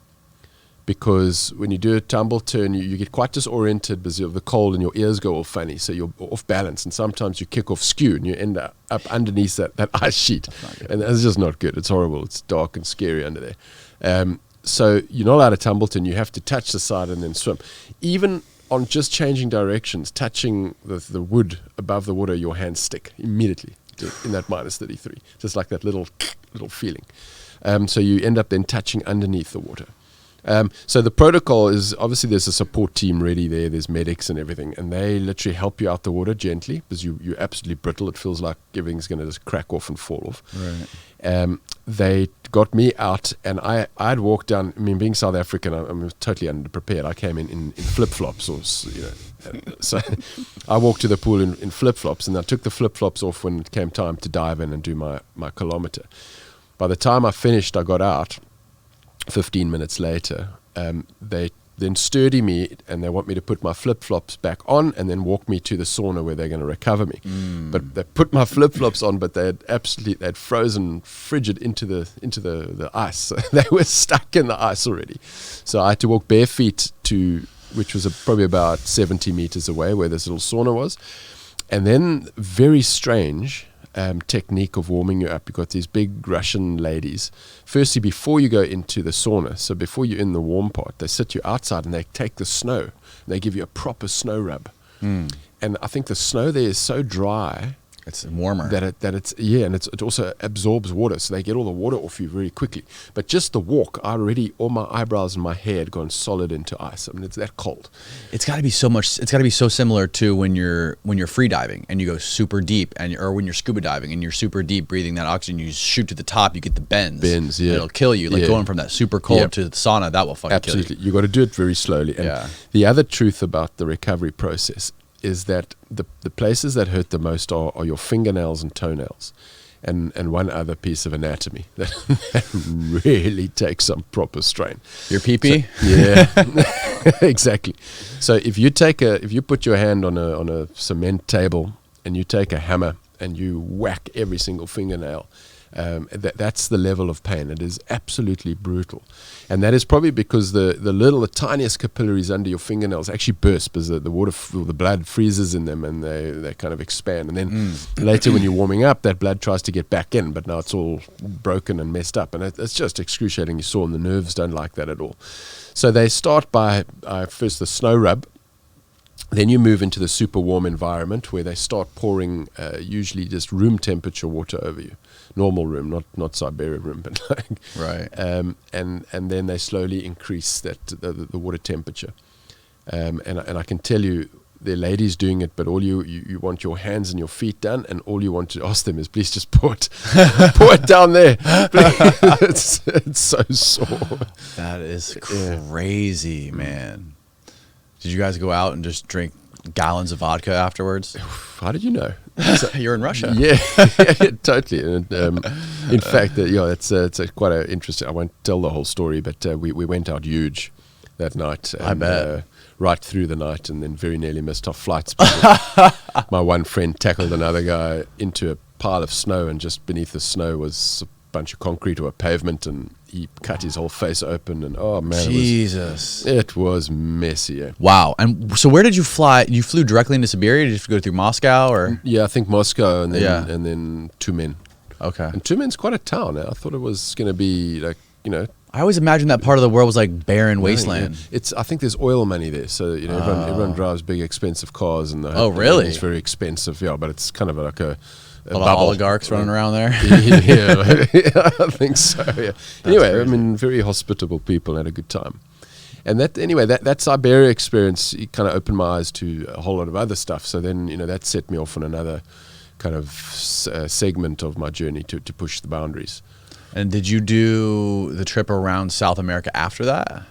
because when you do a tumble turn, you get quite disoriented because of the cold and your ears go all funny, so you're off balance, and sometimes you kick off skew and you end up underneath that ice sheet. And that's just not good. It's horrible. It's dark and scary under there. So you're not allowed to tumble turn. You have to touch the side and then swim. Even on just changing directions, touching the wood above the water, your hands stick immediately in that minus 33, just like that little feeling. So you end up then touching underneath the water. So the protocol is, obviously there's a support team ready there, there's medics and everything, and they literally help you out the water gently, because you're absolutely brittle. It feels like everything's going to just crack off and fall off. Right. They got me out, and I'd walked down. Being South African, I'm totally underprepared. I came in flip-flops, so I walked to the pool in flip-flops, and I took the flip-flops off when it came time to dive in and do my kilometer. By the time I finished, I got out 15 minutes later. They then sturdy me, and they want me to put my flip-flops back on and then walk me to the sauna where they're going to recover me. But they put my flip-flops on, but they'd frozen frigid into the ice. They were stuck in the ice already. So I had to walk bare feet to which was probably about 70 meters away where this little sauna was. And then very strange technique of warming you up. You've got these big Russian ladies. Firstly, before you go into the sauna, so before you're in the warm part, they sit you outside and they take the snow and they give you a proper snow rub. And I think the snow there is so dry, it's warmer. It also absorbs water, so they get all the water off you very quickly. But just the walk, all my eyebrows and my hair had gone solid into ice. I mean, it's that cold. It's got to be so much. It's got to be so similar to when you're free diving and you go super deep, or when you're scuba diving and you're super deep, breathing that oxygen. You shoot to the top, you get the bends. Yeah. It'll kill you. Like going from that super cold to the sauna, that will fucking kill you. Absolutely, you got to do it very slowly. And the other truth about the recovery process is that the places that hurt the most are your fingernails and toenails, and one other piece of anatomy that really takes some proper strain. Your pee-pee? So, yeah, exactly. So if you put your hand on a cement table and you take a hammer and you whack every single fingernail, that's the level of pain. It is absolutely brutal. And that is probably because the tiniest capillaries under your fingernails actually burst because the blood freezes in them and they kind of expand. And then later when you're warming up, that blood tries to get back in, but now it's all broken and messed up. And it's just excruciatingly sore, and the nerves don't like that at all. So they start by first the snow rub. Then you move into the super warm environment where they start pouring usually just room temperature water over you. Normal room, not Siberia room, but right. And then they slowly increase the water temperature. And I can tell you, there are ladies doing it, but all you want your hands and your feet done, and all you want to ask them is, please just pour it down there. It's so sore. That is crazy, man. Did you guys go out and just drink gallons of vodka afterwards? How did you know? You're in Russia. Yeah, totally. And, in fact, it's quite an interesting. I won't tell the whole story, but we went out huge that night. And, I bet. Right through the night, and then very nearly missed our flights. My one friend tackled another guy into a pile of snow, and just beneath the snow was a bunch of concrete or a pavement, and he cut his whole face open, and oh man, Jesus, it was messy. Yeah. Wow. And so where did you fly? You flew directly into Siberia? Did you go through Moscow or? Yeah, I think Moscow, and then Tumen. Okay. And Tumen's quite a town. I thought it was going to be like, I always imagined that part of the world was like barren wasteland. Yeah. I think there's oil money there, so everyone drives big expensive cars, and really? It's very expensive. Yeah, but it's kind of like a lot of oligarchs running around there. Yeah, I think so. Yeah. Anyway, crazy. I mean, very hospitable people, had a good time. And that Siberia experience kind of opened my eyes to a whole lot of other stuff. So then, that set me off on another kind of segment of my journey to push the boundaries. And did you do the trip around South America after that?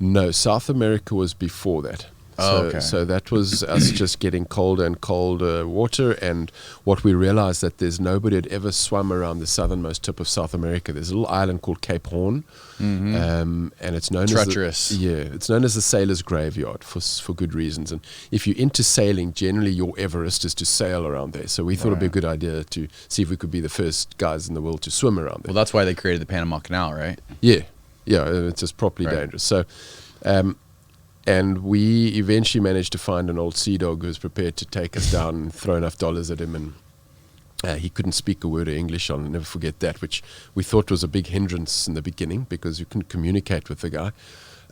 No, South America was before that. So that was us just getting colder and colder water, and what we realized that there's nobody had ever swum around the southernmost tip of South America. There's a little island called Cape Horn, and it's known treacherous. It's known as the sailor's graveyard for good reasons. And if you're into sailing, generally your Everest is to sail around there. So we thought it'd be a good idea to see if we could be the first guys in the world to swim around there. Well, that's why they created the Panama Canal, right? Yeah, it's just properly dangerous. So. And we eventually managed to find an old sea dog who was prepared to take us down and throw enough dollars at him. And he couldn't speak a word of English. I'll never forget that, which we thought was a big hindrance in the beginning because you couldn't communicate with the guy.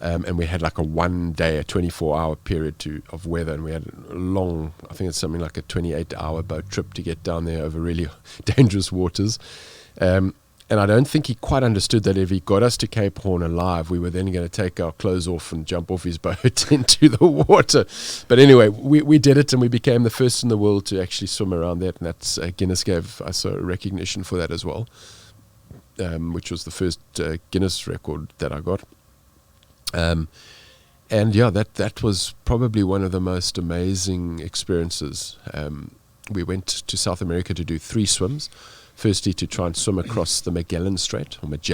And we had like a 24-hour period of weather. And we had a long, I think it's something like a 28-hour boat trip to get down there over really dangerous waters. And I don't think he quite understood that if he got us to Cape Horn alive, we were then going to take our clothes off and jump off his boat into the water. But anyway, we did it, and we became the first in the world to actually swim around that. And that's Guinness gave us a recognition for that as well, which was the first Guinness record that I got. And yeah, that was probably one of the most amazing experiences. We went to South America to do 3 swims. Firstly, to try and swim across the Magellan Strait, which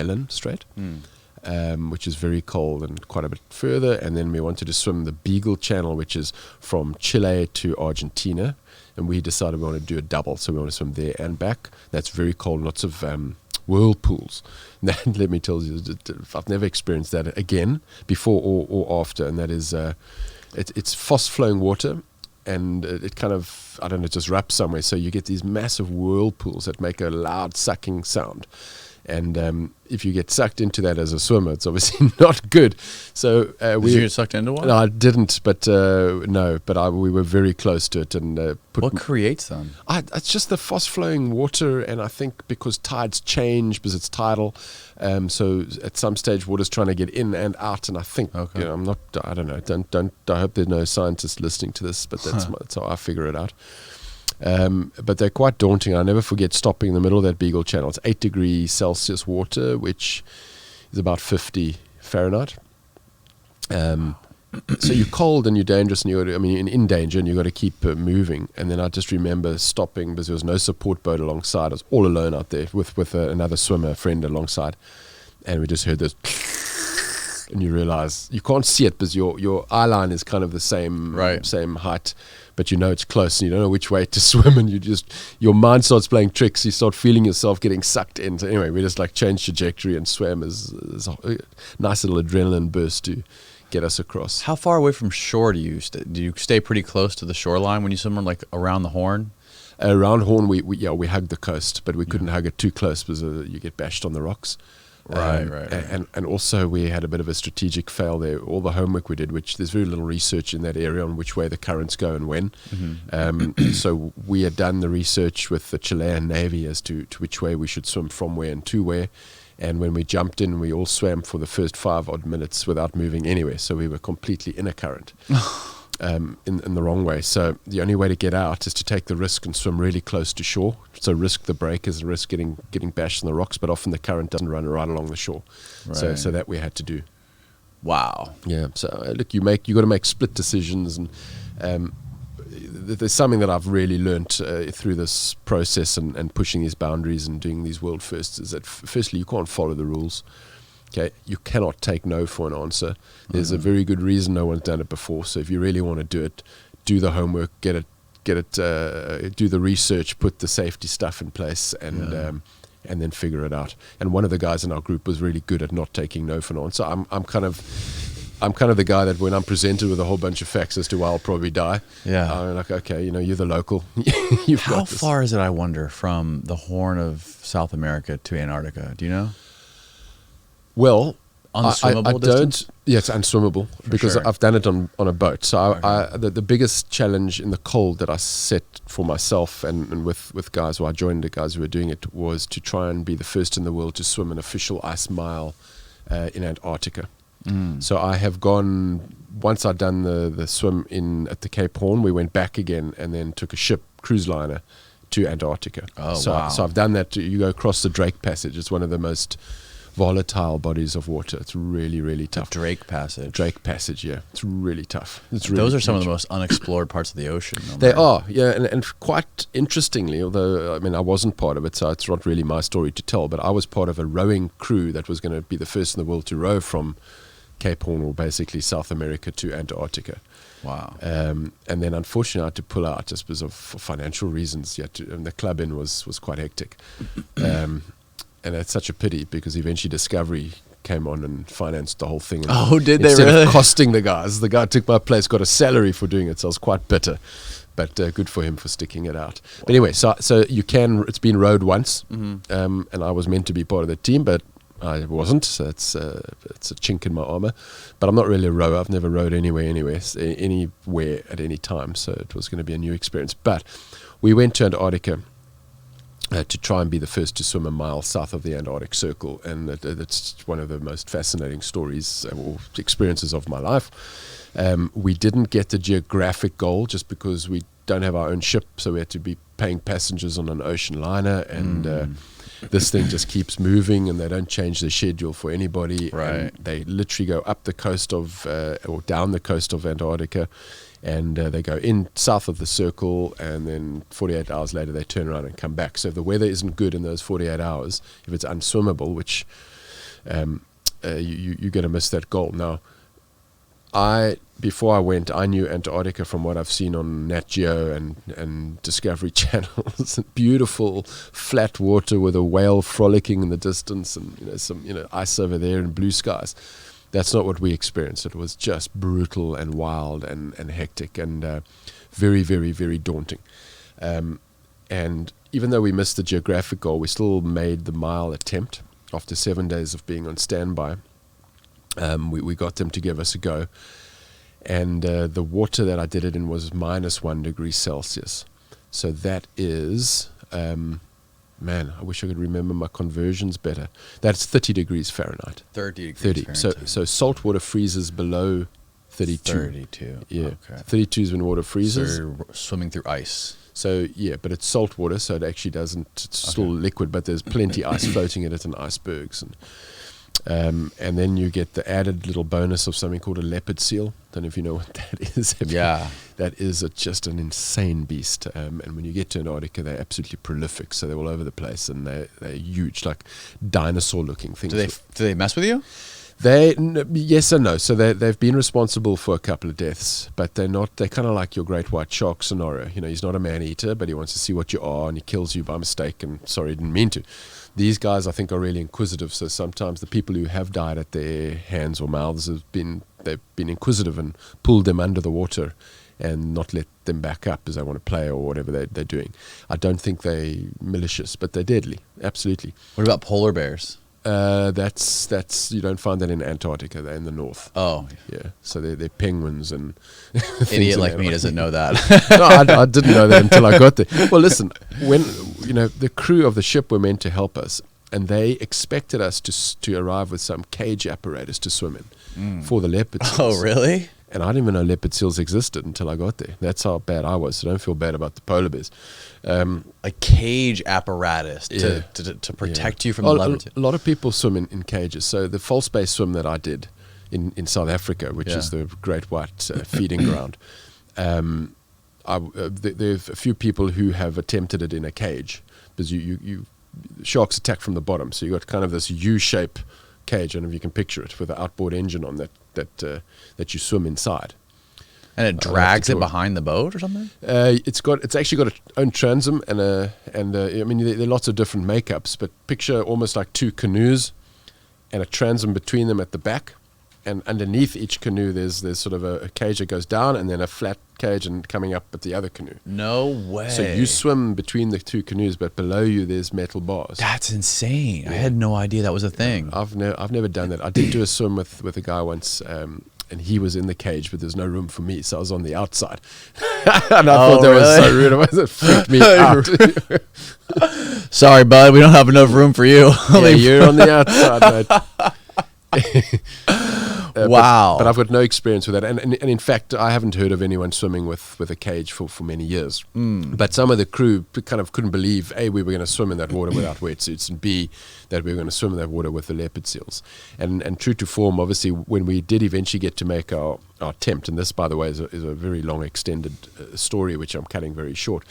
is very cold and quite a bit further. And then we wanted to swim the Beagle Channel, which is from Chile to Argentina. And we decided we want to do a double, so we want to swim there and back. That's very cold, lots of whirlpools. That, let me tell you, I've never experienced that again, before or after, and that is, it's fast-flowing water, and it kind of, I don't know, just wraps somewhere, so you get these massive whirlpools that make a loud sucking sound. And if you get sucked into that as a swimmer, it's obviously not good. So Did you get sucked into one? No, I didn't, but we were very close to it. And what creates them? It's just the fast-flowing water, and I think because tides change, because it's tidal, so at some stage water's trying to get in and out. And I think, Okay. I don't know. I hope there's no scientists listening to this, but that's how I figure it out. But they're quite daunting. I'll never forget stopping in the middle of that Beagle Channel. It's 8 degrees Celsius water, which is about 50 Fahrenheit. So you're cold and you're dangerous, and you're in danger, and you've got to keep moving. And then I just remember stopping because there was no support boat alongside. I was all alone out there with another swimmer, friend alongside, and we just heard this. And you realize you can't see it because your eye line is kind of the same height, but you know it's close, and you don't know which way to swim, and your mind starts playing tricks. You start feeling yourself getting sucked in. So anyway, we just like changed trajectory and swam as a nice little adrenaline burst to get us across. How far away from shore do you stay? Do you stay pretty close to the shoreline when you swim, like around the Horn? Around Horn, we hugged the coast, but we couldn't hug it too close because you get bashed on the rocks. Right. And also we had a bit of a strategic fail there. All the homework we did, which there's very little research in that area on which way the currents go and when. Mm-hmm. So we had done the research with the Chilean Navy as to which way we should swim from where and to where. And when we jumped in, we all swam for the first 5 odd minutes without moving anywhere. So we were completely in a current. In the wrong way. So the only way to get out is to take the risk and swim really close to shore. So risk the breakers and risk getting bashed on the rocks, but often the current doesn't run right along the shore. Right. So that we had to do. Wow. Yeah. So look, you got to make split decisions, and there's something that I've really learnt through this process and pushing these boundaries and doing these world firsts is that firstly you can't follow the rules. Okay, you cannot take no for an answer. There's a very good reason no one's done it before. So if you really want to do it, do the homework, get it, do the research, put the safety stuff in place, and then figure it out. And one of the guys in our group was really good at not taking no for an answer. I'm kind of the guy that when I'm presented with a whole bunch of facts as to why I'll probably die, I'm like, okay, you're the local. How far is it, I wonder, from the Horn of South America to Antarctica? Do you know? Well, unswimmable distance? Yeah, it's unswimmable because sure. I've done it on a boat. So the biggest challenge in the cold that I set for myself and with guys who I joined, the guys who were doing it, was to try and be the first in the world to swim an official ice mile in Antarctica. So I have gone, once I'd done the swim at the Cape Horn, we went back again and then took a cruise liner to Antarctica. Oh, so, wow. So I've done that. You go across the Drake Passage. It's one of the most volatile bodies of water. It's really, really tough. The Drake Passage. Drake Passage, yeah. It's really tough. Those are some of the most unexplored parts of the ocean. They are, yeah. And quite interestingly, although, I wasn't part of it, so it's not really my story to tell, but I was part of a rowing crew that was going to be the first in the world to row from Cape Horn, or basically South America, to Antarctica. Wow. And then unfortunately I had to pull out just because of financial reasons. And the club in was quite hectic. And it's such a pity because eventually Discovery came on and financed the whole thing. And did they instead really? of costing the guys, the guy took my place, got a salary for doing it, so I was quite bitter. But good for him for sticking it out. Wow. But anyway, so you can, it's been rowed once, and I was meant to be part of the team, but I wasn't, so it's a chink in my armor. But I'm not really a rower. I've never rowed anywhere at any time, so it was going to be a new experience. But we went to Antarctica to try and be the first to swim a mile south of the Antarctic Circle, and it's one of the most fascinating stories or experiences of my life. We didn't get the geographic goal just because we don't have our own ship, so we had to be paying passengers on an ocean liner, and this thing just keeps moving, and they don't change the schedule for anybody. Right. And they literally go up the coast of or down the coast of Antarctica, and they go in south of the circle, and then 48 hours later they turn around and come back. So if the weather isn't good in those 48 hours, if it's unswimmable, which you're going to miss that goal. Now, before I went, I knew Antarctica from what I've seen on Nat Geo and Discovery Channels. Beautiful flat water with a whale frolicking in the distance, and some ice over there and blue skies. That's not what we experienced. It was just brutal and wild and hectic and very, very, very daunting. And even though we missed the geographic goal, we still made the mile attempt after 7 days of being on standby. We got them to give us a go. And the water that I did it in was -1 degree Celsius. So that is, man, I wish I could remember my conversions better. That's 30 degrees Fahrenheit. 30 degrees Fahrenheit. So salt water freezes below 32. 32. Yeah. Okay. 32 is when water freezes. So you're swimming through ice. So, yeah, but it's salt water, so it actually doesn't, it's still liquid, but there's plenty ice floating in it and icebergs. And then you get the added little bonus of something called a leopard seal. Don't know if you know what that is. Yeah. That is just an insane beast. And when you get to Antarctica, they're absolutely prolific. So they're all over the place, and they're huge, like dinosaur-looking things. Do they mess with you? Yes and no. So they've been responsible for a couple of deaths, but they're kind of like your great white shark scenario. He's not a man-eater, but he wants to see what you are, and he kills you by mistake, and sorry, he didn't mean to. These guys, I think, are really inquisitive. So sometimes the people who have died at their hands or mouths they've been inquisitive and pulled them under the water and not let them back up as they want to play or whatever they're doing. I don't think they're malicious, but they're deadly. Absolutely. What about polar bears? That's you don't find that in Antarctica. They're in the north. Oh, yeah. So they're penguins and idiot like me doesn't know that. No, I didn't know that until I got there. Well, listen, when the crew of the ship were meant to help us, and they expected us to arrive with some cage apparatus to swim in for the leopard seals. Oh, really? And I didn't even know leopard seals existed until I got there. That's how bad I was. So don't feel bad about the polar bears. A cage apparatus to protect you from the leopard. A lot of people swim in cages. So the false base swim that I did in South Africa, which is the great white feeding ground, there's a few people who have attempted it in a cage because you sharks attack from the bottom. So you got kind of this U-shape cage. I don't know if you can picture it, with an outboard engine on that you swim inside. And it drags it behind the boat or something? It's actually got its own transom and I mean there are lots of different makeups, but picture almost like two canoes and a transom between them at the back, and underneath each canoe there's sort of a cage that goes down, and then a flat cage and coming up at the other canoe. No way. So you swim between the two canoes, but below you there's metal bars. That's insane. Yeah. I had no idea that was a thing. I've never done that. I did do a swim with a guy once, and he was in the cage, but there's no room for me, so I was on the outside. And I thought that was so rude. It freaked me out. Sorry, bud, we don't have enough room for you. Yeah, you're on the outside, mate. Wow. But I've got no experience with that. And in fact, I haven't heard of anyone swimming with a cage for many years. But some of the crew kind of couldn't believe, A, we were going to swim in that water without wetsuits, and B, that we were going to swim in that water with the leopard seals. And true to form, obviously, when we did eventually get to make our attempt, and this, by the way, is a very long extended story, which I'm cutting very short,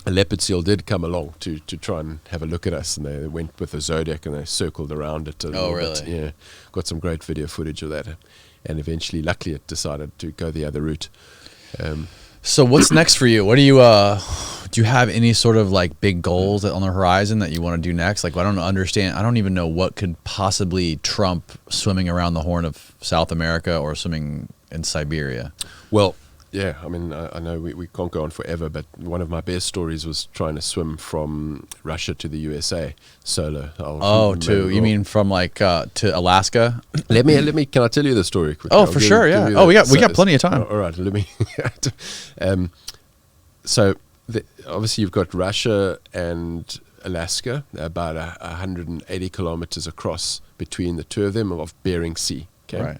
a leopard seal did come along to try and have a look at us, and they went with a Zodiac and they circled around it a little bit. Yeah, got some great video footage of that, and eventually, luckily, it decided to go the other route. So what's next for you? What do you have any sort of like big goals on the horizon that you want to do next? Like, I don't understand. I don't even know what could possibly trump swimming around the Horn of South America or swimming in Siberia. Well, yeah, I mean, I know we can't go on forever, but one of my best stories was trying to swim from Russia to the USA solo. You mean from like to Alaska? Let me. Can I tell you the story quickly? Oh, for sure, yeah. Oh, we got plenty of time. All right, let me. So obviously you've got Russia and Alaska, about 180 kilometers across between the two of them of Bering Sea. Okay,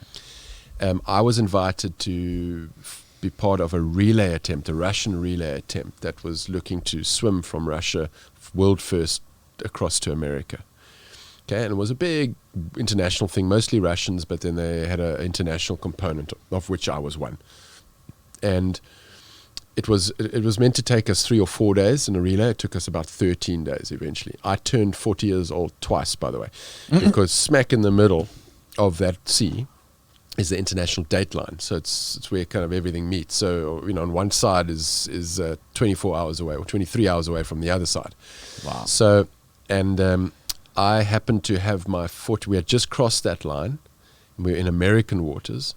right. I was invited to be part of a relay attempt, a Russian relay attempt that was looking to swim from Russia world first across to America. Okay, and it was a big international thing, mostly Russians, but then they had an international component of which I was one. And it was meant to take us 3 or 4 days in a relay. It took us about 13 days eventually. I turned 40 years old twice, by the way, because smack in the middle of that sea, is the international date line. So it's where kind of everything meets. So, on one side is 24 hours away or 23 hours away from the other side. Wow. So, and I happened to have my 40, we had just crossed that line. We were in American waters,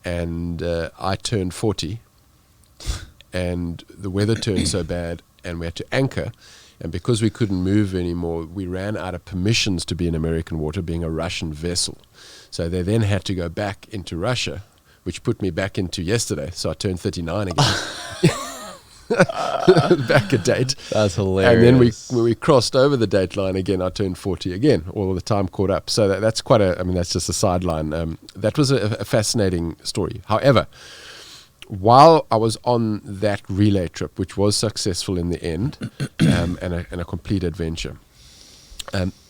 and I turned 40, and the weather turned so bad, and we had to anchor. And because we couldn't move anymore, we ran out of permissions to be in American water, being a Russian vessel. So they then had to go back into Russia, which put me back into yesterday. So I turned 39 again. Back a date. That's hilarious. And then when we crossed over the date line again, I turned 40 again. All the time caught up. So that's quite that's just a sideline. That was a fascinating story. However, while I was on that relay trip, which was successful in the end, and a complete adventure,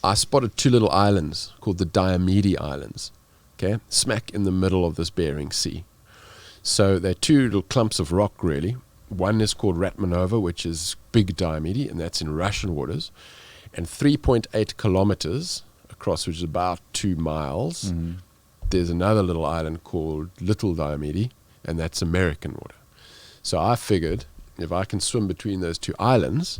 I spotted two little islands called the Diomede Islands, okay, smack in the middle of this Bering Sea. So they're two little clumps of rock, really. One is called Ratmanova, which is Big Diomede, and that's in Russian waters, and 3.8 kilometers across, which is about 2 miles. There's another little island called Little Diomede, and that's American water. So I figured if I can swim between those two islands,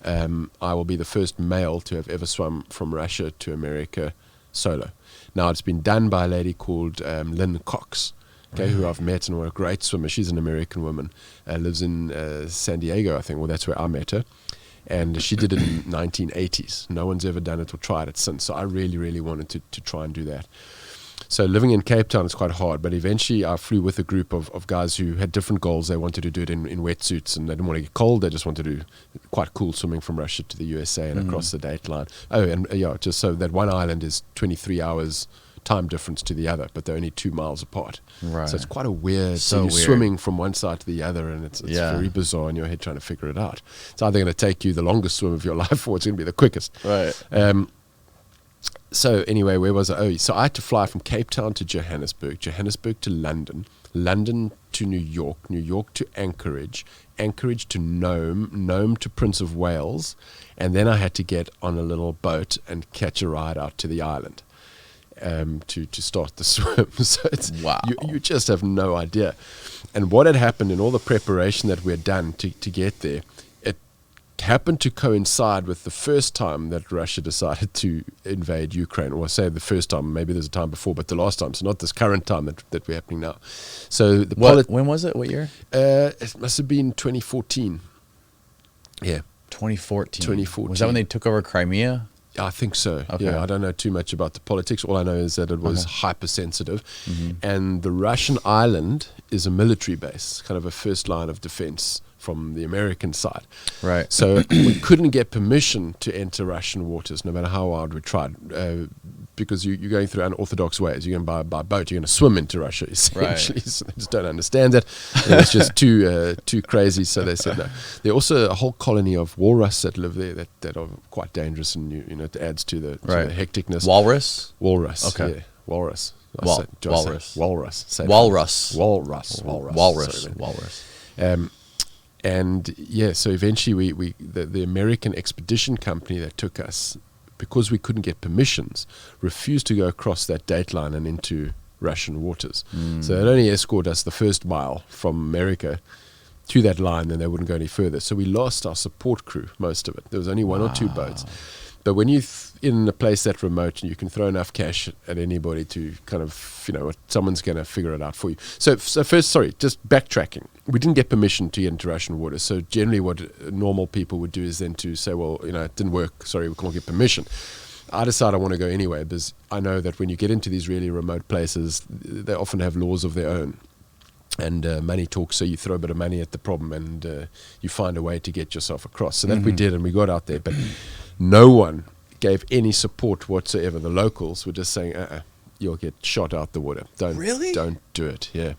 I will be the first male to have ever swum from Russia to America solo. Now, it's been done by a lady called Lynn Cox, okay, who I've met, and what a great swimmer. She's an American woman, lives in San Diego, I think. Well, that's where I met her. And she did it in 1980s. No one's ever done it or tried it since. So I really, really wanted to try and do that. So living in Cape Town is quite hard, but eventually I flew with a group of guys who had different goals. They wanted to do it in wetsuits, and they didn't want to get cold. They just wanted to do quite cool swimming from Russia to the USA and across the date line. Oh, and just so that one island is 23 hours time difference to the other, but they're only 2 miles apart. Right. So it's quite a weird, So you're weird. swimming from one side to the other, and it's very bizarre in your head trying to figure it out. It's either going to take you the longest swim of your life, or it's going to be the quickest. Right. So anyway, where was I? Oh, so I had to fly from Cape Town to Johannesburg, Johannesburg to London, London to New York, New York to Anchorage, Anchorage to Nome, Nome to Prince of Wales, and then I had to get on a little boat and catch a ride out to the island to start the swim. So it's, wow. You just have no idea. And what had happened in all the preparation that we had done to get there, happened to coincide with the first time that Russia decided to invade Ukraine, or I say the first time, maybe there's a time before, but the last time, so not this current time that we're happening now. So when was it? What year? It must have been 2014. Yeah. 2014. 2014. Was that when they took over Crimea? I think so. Okay. Yeah, I don't know too much about the politics. All I know is that it was hypersensitive. And the Russian island is a military base, kind of a first line of defense from the American side. Right. So we couldn't get permission to enter Russian waters, no matter how hard we tried, because you're going through unorthodox ways. You're going by boat. You're going to swim into Russia, essentially. Right. So they just don't understand that. It's just too crazy. So they said no. There's also a whole colony of walrus that live there that are quite dangerous, and it adds to the hecticness. Walrus? Walrus. Okay. Yeah, walrus. Walrus. Walrus. Say Walrus. Walrus. Walrus. Sorry, Walrus. And yeah, so eventually the American expedition company that took us, because we couldn't get permissions, refused to go across that date line and into Russian waters. So they'd only escort us the first mile from America to that line, then they wouldn't go any further. So we lost our support crew, most of it. There was only one or two boats. But when you're in a place that remote, and you can throw enough cash at anybody to kind of, someone's going to figure it out for you. So first, just backtracking. We didn't get permission to get into Russian waters. So generally what normal people would do is then to say, well, it didn't work. Sorry, we can't get permission. I decided I want to go anyway, because I know that when you get into these really remote places, they often have laws of their own. And money talks, so you throw a bit of money at the problem, and you find a way to get yourself across. So that we did, and we got out there. But no one gave any support whatsoever. The locals were just saying, you'll get shot out the water. Don't do it. Yeah.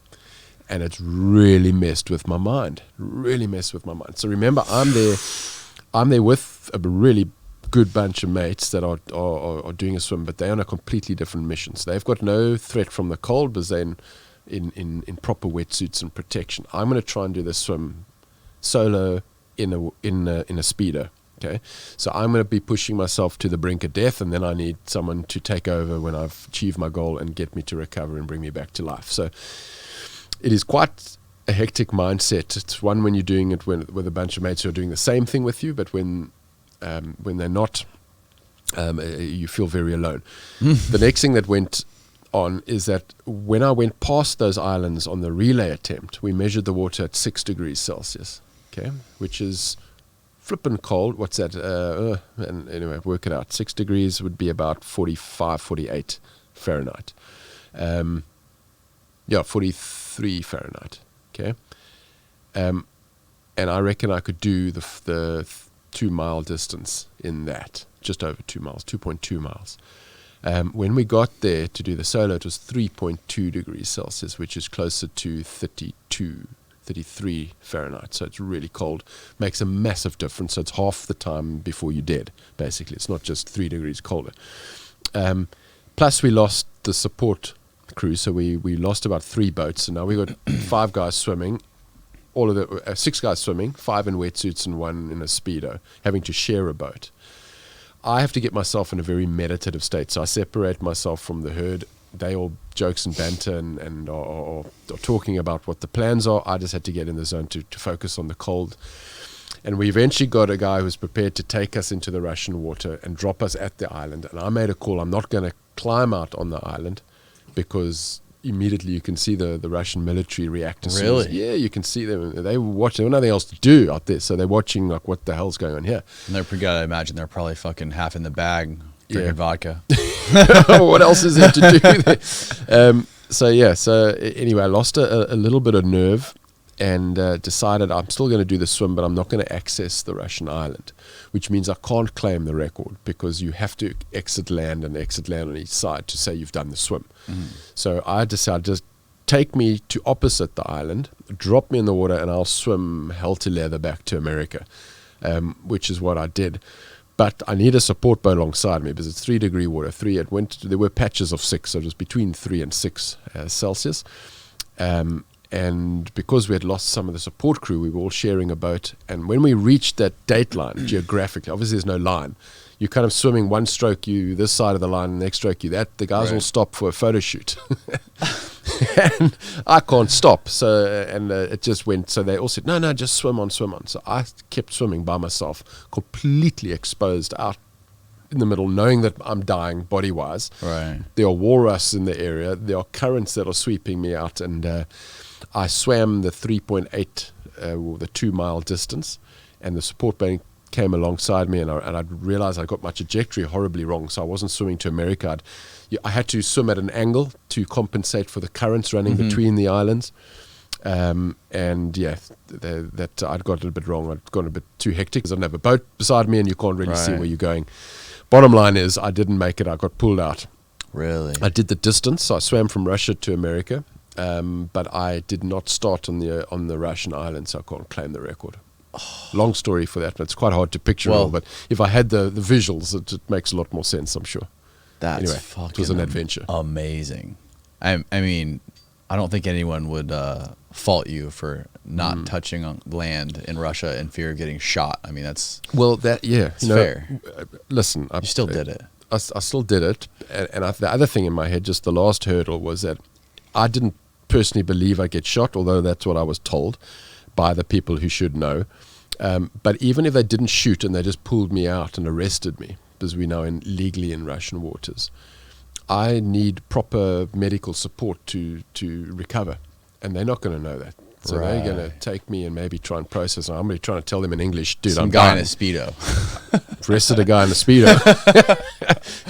And it's really messed with my mind. So remember, I'm there with a really good bunch of mates that are doing a swim, but they're on a completely different mission. So they've got no threat from the cold, but they're in proper wetsuits and protection. I'm going to try and do this swim solo in a speedo. Okay, so I'm going to be pushing myself to the brink of death, and then I need someone to take over when I've achieved my goal and get me to recover and bring me back to life. So it is quite a hectic mindset. It's one when you're doing it with a bunch of mates who are doing the same thing with you, but when they're not, you feel very alone. The next thing that went on is that when I went past those islands on the relay attempt, we measured the water at 6 degrees Celsius, okay, which is flippin' cold. What's that? And anyway, work it out. 6 degrees would be about 45, 48 Fahrenheit. 43 Fahrenheit. Okay. And I reckon I could do the 2 mile distance in that, just over 2 miles, 2.2 miles. When we got there to do the solo, it was 3.2 degrees Celsius, which is closer to 32, 33 Fahrenheit. So it's really cold. Makes a massive difference. So it's half the time before you're dead, basically. It's not just 3 degrees colder. Plus, we lost the support crew, so we lost about 3 boats, and now we got 5 guys swimming, all of the 6 guys swimming, 5 in wetsuits and 1 in a Speedo, having to share a boat. I have to get myself in a very meditative state, so I separate myself from the herd. They all jokes and banter and are talking about what the plans are. I just had to get in the zone to focus on the cold. And we eventually got a guy who was prepared to take us into the Russian water and drop us at the island. And I made a call. I'm not going to climb out on the island, because immediately you can see the Russian military react. Really? Yeah, you can see them. They watch. There's nothing else to do out there, so they're watching like, what the hell's going on here? And they're gotta imagine they're probably fucking half in the bag drinking vodka. What else is there to do there? So anyway, I lost a little bit of nerve and decided I'm still going to do the swim, but I'm not going to access the Russian island, which means I can't claim the record, because you have to exit land on each side to say you've done the swim. So I decided, just take me to opposite the island, drop me in the water, and I'll swim hell to leather back to America, which is what I did. But I need a support boat alongside me, because it's 3 degree water. There were patches of 6, so it was between 3 and 6 Celsius. And because we had lost some of the support crew, we were all sharing a boat. And when we reached that date line, geographically, obviously there's no line. You're kind of swimming, one stroke you this side of the line, the next stroke you that. The guys all stop for a photo shoot. And I can't stop. So it just went. So they all said, no, just swim on. So I kept swimming by myself, completely exposed out in the middle, knowing that I'm dying body-wise. Right. There are walrus in the area. There are currents that are sweeping me out. And I swam the 3.8 or the 2 mile distance, and the support boat came alongside me, and I realized I got my trajectory horribly wrong, so I wasn't swimming to America. I had to swim at an angle to compensate for the currents running between the islands. That I'd got it a bit wrong. I'd gone a bit too hectic, because I didn't have a boat beside me, and you can't really see where you're going. Bottom line is, I didn't make it. I got pulled out. Really? I did the distance, so I swam from Russia to America. But I did not start on the Russian island, so I can't claim the record. Long story for that, but it's quite hard to picture all. But if I had the visuals, it makes a lot more sense, I'm sure. That's anyway, fucking it was an adventure. Amazing. I mean, I don't think anyone would fault you for not touching on land in Russia in fear of getting shot. I mean, that's fair. Listen, you still did it. I still did it, and the other thing in my head, just the last hurdle, was that I didn't personally believe I'd get shot, although that's what I was told by the people who should know. But even if they didn't shoot and they just pulled me out and arrested me, because we're now legally in Russian waters, I need proper medical support to recover, and they're not going to know that. So they're going to take me and maybe try and process. I'm going to be trying to tell them in English, dude, Some I'm guy dying. in a Speedo. Arrested a guy in a Speedo.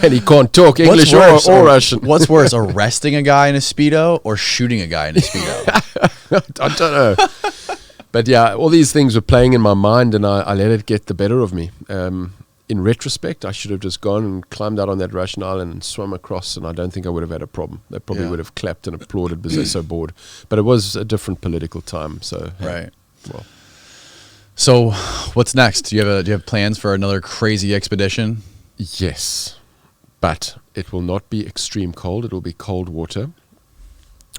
And he can't talk English or Russian. What's worse, arresting a guy in a Speedo or shooting a guy in a Speedo? I don't know. But yeah, all these things were playing in my mind, and I let it get the better of me. In retrospect, I should have just gone and climbed out on that Russian island and swum across, and I don't think I would have had a problem. They probably would have clapped and applauded because they're so bored. But it was a different political time. So right. Well. So what's next? Do you have plans for another crazy expedition? Yes, but it will not be extreme cold. It will be cold water.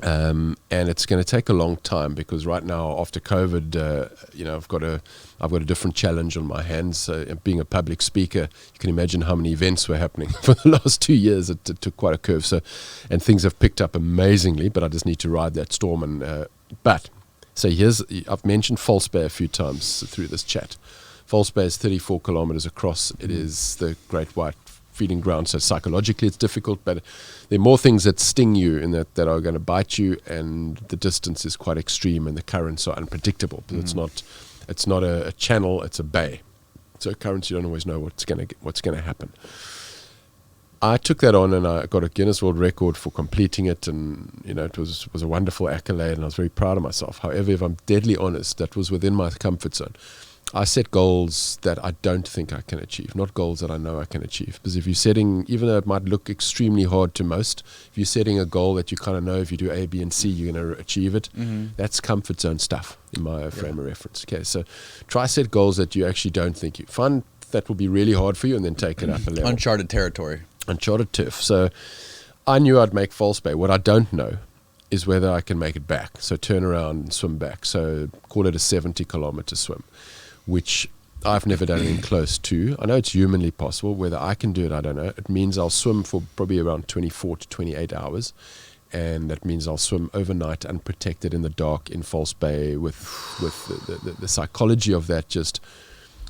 And it's going to take a long time, because right now, after COVID, I've got a different challenge on my hands. Being a public speaker, you can imagine how many events were happening for the last 2 years. It took quite a curve. And things have picked up amazingly, but I just need to ride that storm. I've mentioned False Bay a few times through this chat. False Bay is 34 kilometers across. It is the Great White feeding ground, so psychologically it's difficult, but there are more things that sting you and that are going to bite you, and the distance is quite extreme and the currents are unpredictable. It's not a channel, it's a bay, so currents, you don't always know what's going to happen. I took that on and I got a Guinness World Record for completing it, and it was a wonderful accolade, and I was very proud of myself. However, if I'm deadly honest, that was within my comfort zone. I set goals that I don't think I can achieve, not goals that I know I can achieve. Because if you're setting, even though it might look extremely hard to most, if you're setting a goal that you kind of know if you do A, B, and C, you're going to achieve it, that's comfort zone stuff in my frame of reference. Okay, so try set goals that you actually don't think you find that will be really hard for you, and then take it up a level. Uncharted territory. Uncharted turf. So I knew I'd make False Bay. What I don't know is whether I can make it back. So turn around and swim back. So call it a 70-kilometer swim, which I've never done anything close to. I know it's humanly possible. Whether I can do it, I don't know. It means I'll swim for probably around 24 to 28 hours. And that means I'll swim overnight unprotected in the dark in False Bay with the psychology of that just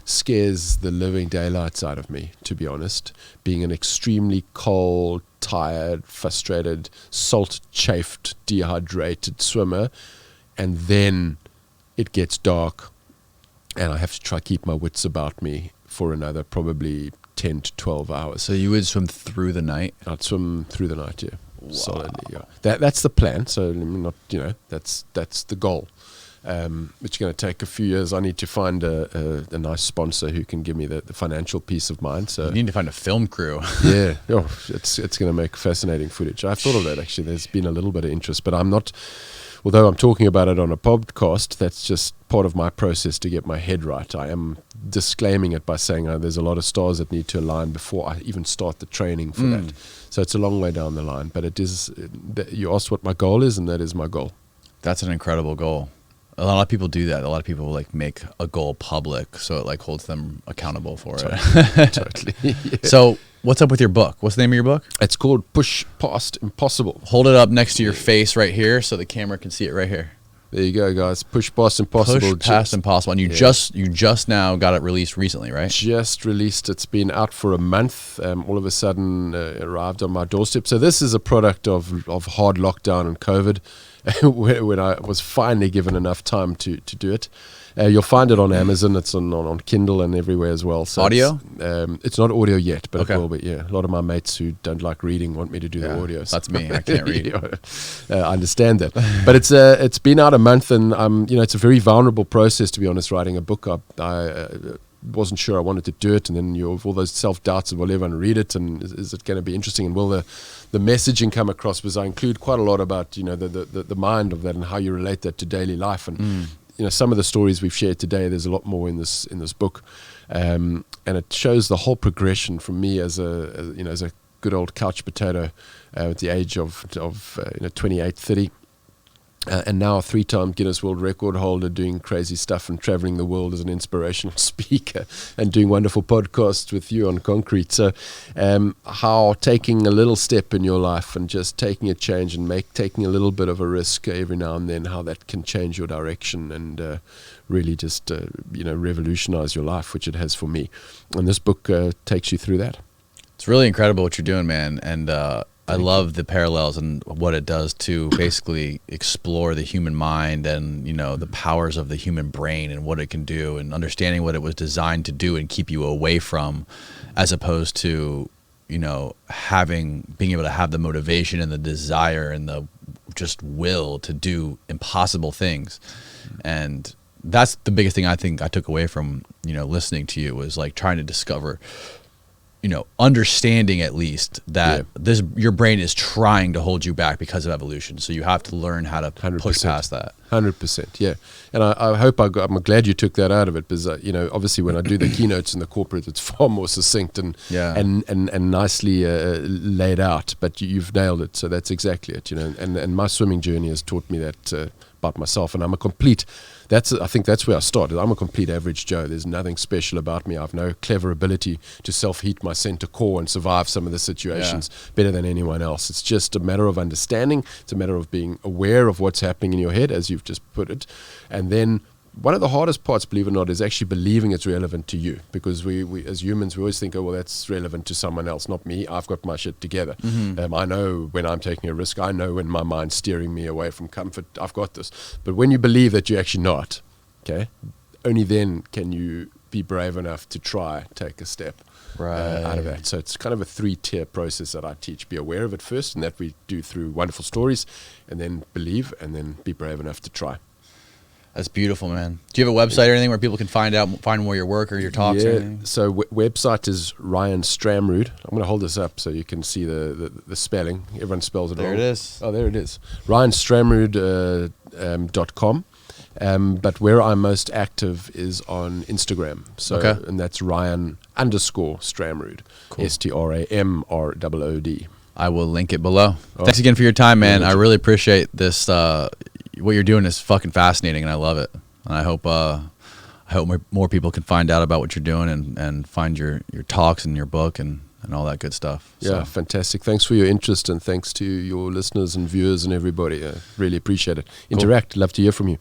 scares the living daylights out of me, to be honest. Being an extremely cold, tired, frustrated, salt-chafed, dehydrated swimmer, and then it gets dark, and I have to try keep my wits about me for another probably 10 to 12 hours. So you would swim through the night? I'd swim through the night, yeah. Wow. Solidly, yeah. That's the plan. So not, that's the goal. It's going to take a few years. I need to find a nice sponsor who can give me the financial peace of mind. So you need to find a film crew. Yeah, it's going to make fascinating footage. I've thought of that, actually. There's been a little bit of interest, but I'm not. Although I'm talking about it on a podcast, that's just part of my process to get my head right. I am disclaiming it by saying there's a lot of stars that need to align before I even start the training for that. So it's a long way down the line. But it is. You asked what my goal is, and that is my goal. That's an incredible goal. A lot of people do that. A lot of people make a goal public, so it holds them accountable for it. Totally. Yeah. So what's up with your book? What's the name of your book? It's called Push Past Impossible. Hold it up next to your face right here so the camera can see it right here. There you go, guys. Push Past Impossible. Push Past Impossible. And you just now got it released recently, right? Just released. It's been out for a month. All of a sudden arrived on my doorstep. So this is a product of hard lockdown and COVID. When I was finally given enough time to do it. You'll find it on Amazon. It's on Kindle and everywhere as well. So audio? It's not audio yet, but okay. It will be. Yeah, a lot of my mates who don't like reading want me to do the audio. That's me. I can't read. I understand that, but it's been out a month, and it's a very vulnerable process, to be honest. Writing a book, I wasn't sure I wanted to do it, and then you have all those self-doubts of will everyone read it, and is it going to be interesting, and will the messaging come across? Because I include quite a lot about the mind of that and how you relate that to daily life, and some of the stories we've shared today. There's a lot more in this book, and it shows the whole progression from me as a good old couch potato at the age of 28, 30. And now a 3-time Guinness World Record holder, doing crazy stuff and traveling the world as an inspirational speaker and doing wonderful podcasts with you on Koncrete. So how taking a little step in your life and just taking a change and taking a little bit of a risk every now and then, how that can change your direction and really just revolutionize your life, which it has for me. And this book takes you through that. It's really incredible what you're doing, man. And I love the parallels and what it does to basically explore the human mind and, the powers of the human brain and what it can do, and understanding what it was designed to do and keep you away from, as opposed to, being able to have the motivation and the desire and the just will to do impossible things. And that's the biggest thing I think I took away from, listening to you, was trying to discover, understanding at least that your brain is trying to hold you back because of evolution. So you have to learn how to 100%. push past that. 100%, yeah. And I hope I'm glad you took that out of it, because obviously when I do the keynotes in the corporate, it's far more succinct and nicely laid out. But you've nailed it. So that's exactly it. And my swimming journey has taught me that about myself. And I think that's where I started. I'm a complete average Joe. There's nothing special about me. I've no clever ability to self-heat my center core and survive some of the situations better than anyone else. It's just a matter of understanding. It's a matter of being aware of what's happening in your head, as you've just put it. And then one of the hardest parts, believe it or not, is actually believing it's relevant to you, because we as humans, we always think, oh, well, that's relevant to someone else, not me. I've got my shit together. I know when I'm taking a risk. I know when my mind's steering me away from comfort. I've got this. But when you believe that you're actually not, okay, only then can you be brave enough to try take a step out of that. So it's kind of a 3-tier process that I teach. Be aware of it first, and that we do through wonderful stories, and then believe, and then be brave enough to try. That's beautiful, man. Do you have a website or anything where people can find more your work or your talks or anything? So website is Ryan Stramrood. I'm going to hold this up so you can see the spelling. Everyone spells it wrong. There it is. Oh, there it is. RyanStramrood .com. But where I'm most active is on Instagram. So, and that's Ryan_Stramrood. Cool. STRAMROOD. I will link it below. Thanks again for your time, man. I really appreciate this. What you're doing is fucking fascinating, and I love it. And I hope more people can find out about what you're doing and find your talks and your book and all that good stuff. Yeah, fantastic. Thanks for your interest, and thanks to your listeners and viewers and everybody. I really appreciate it. Interact. Love to hear from you.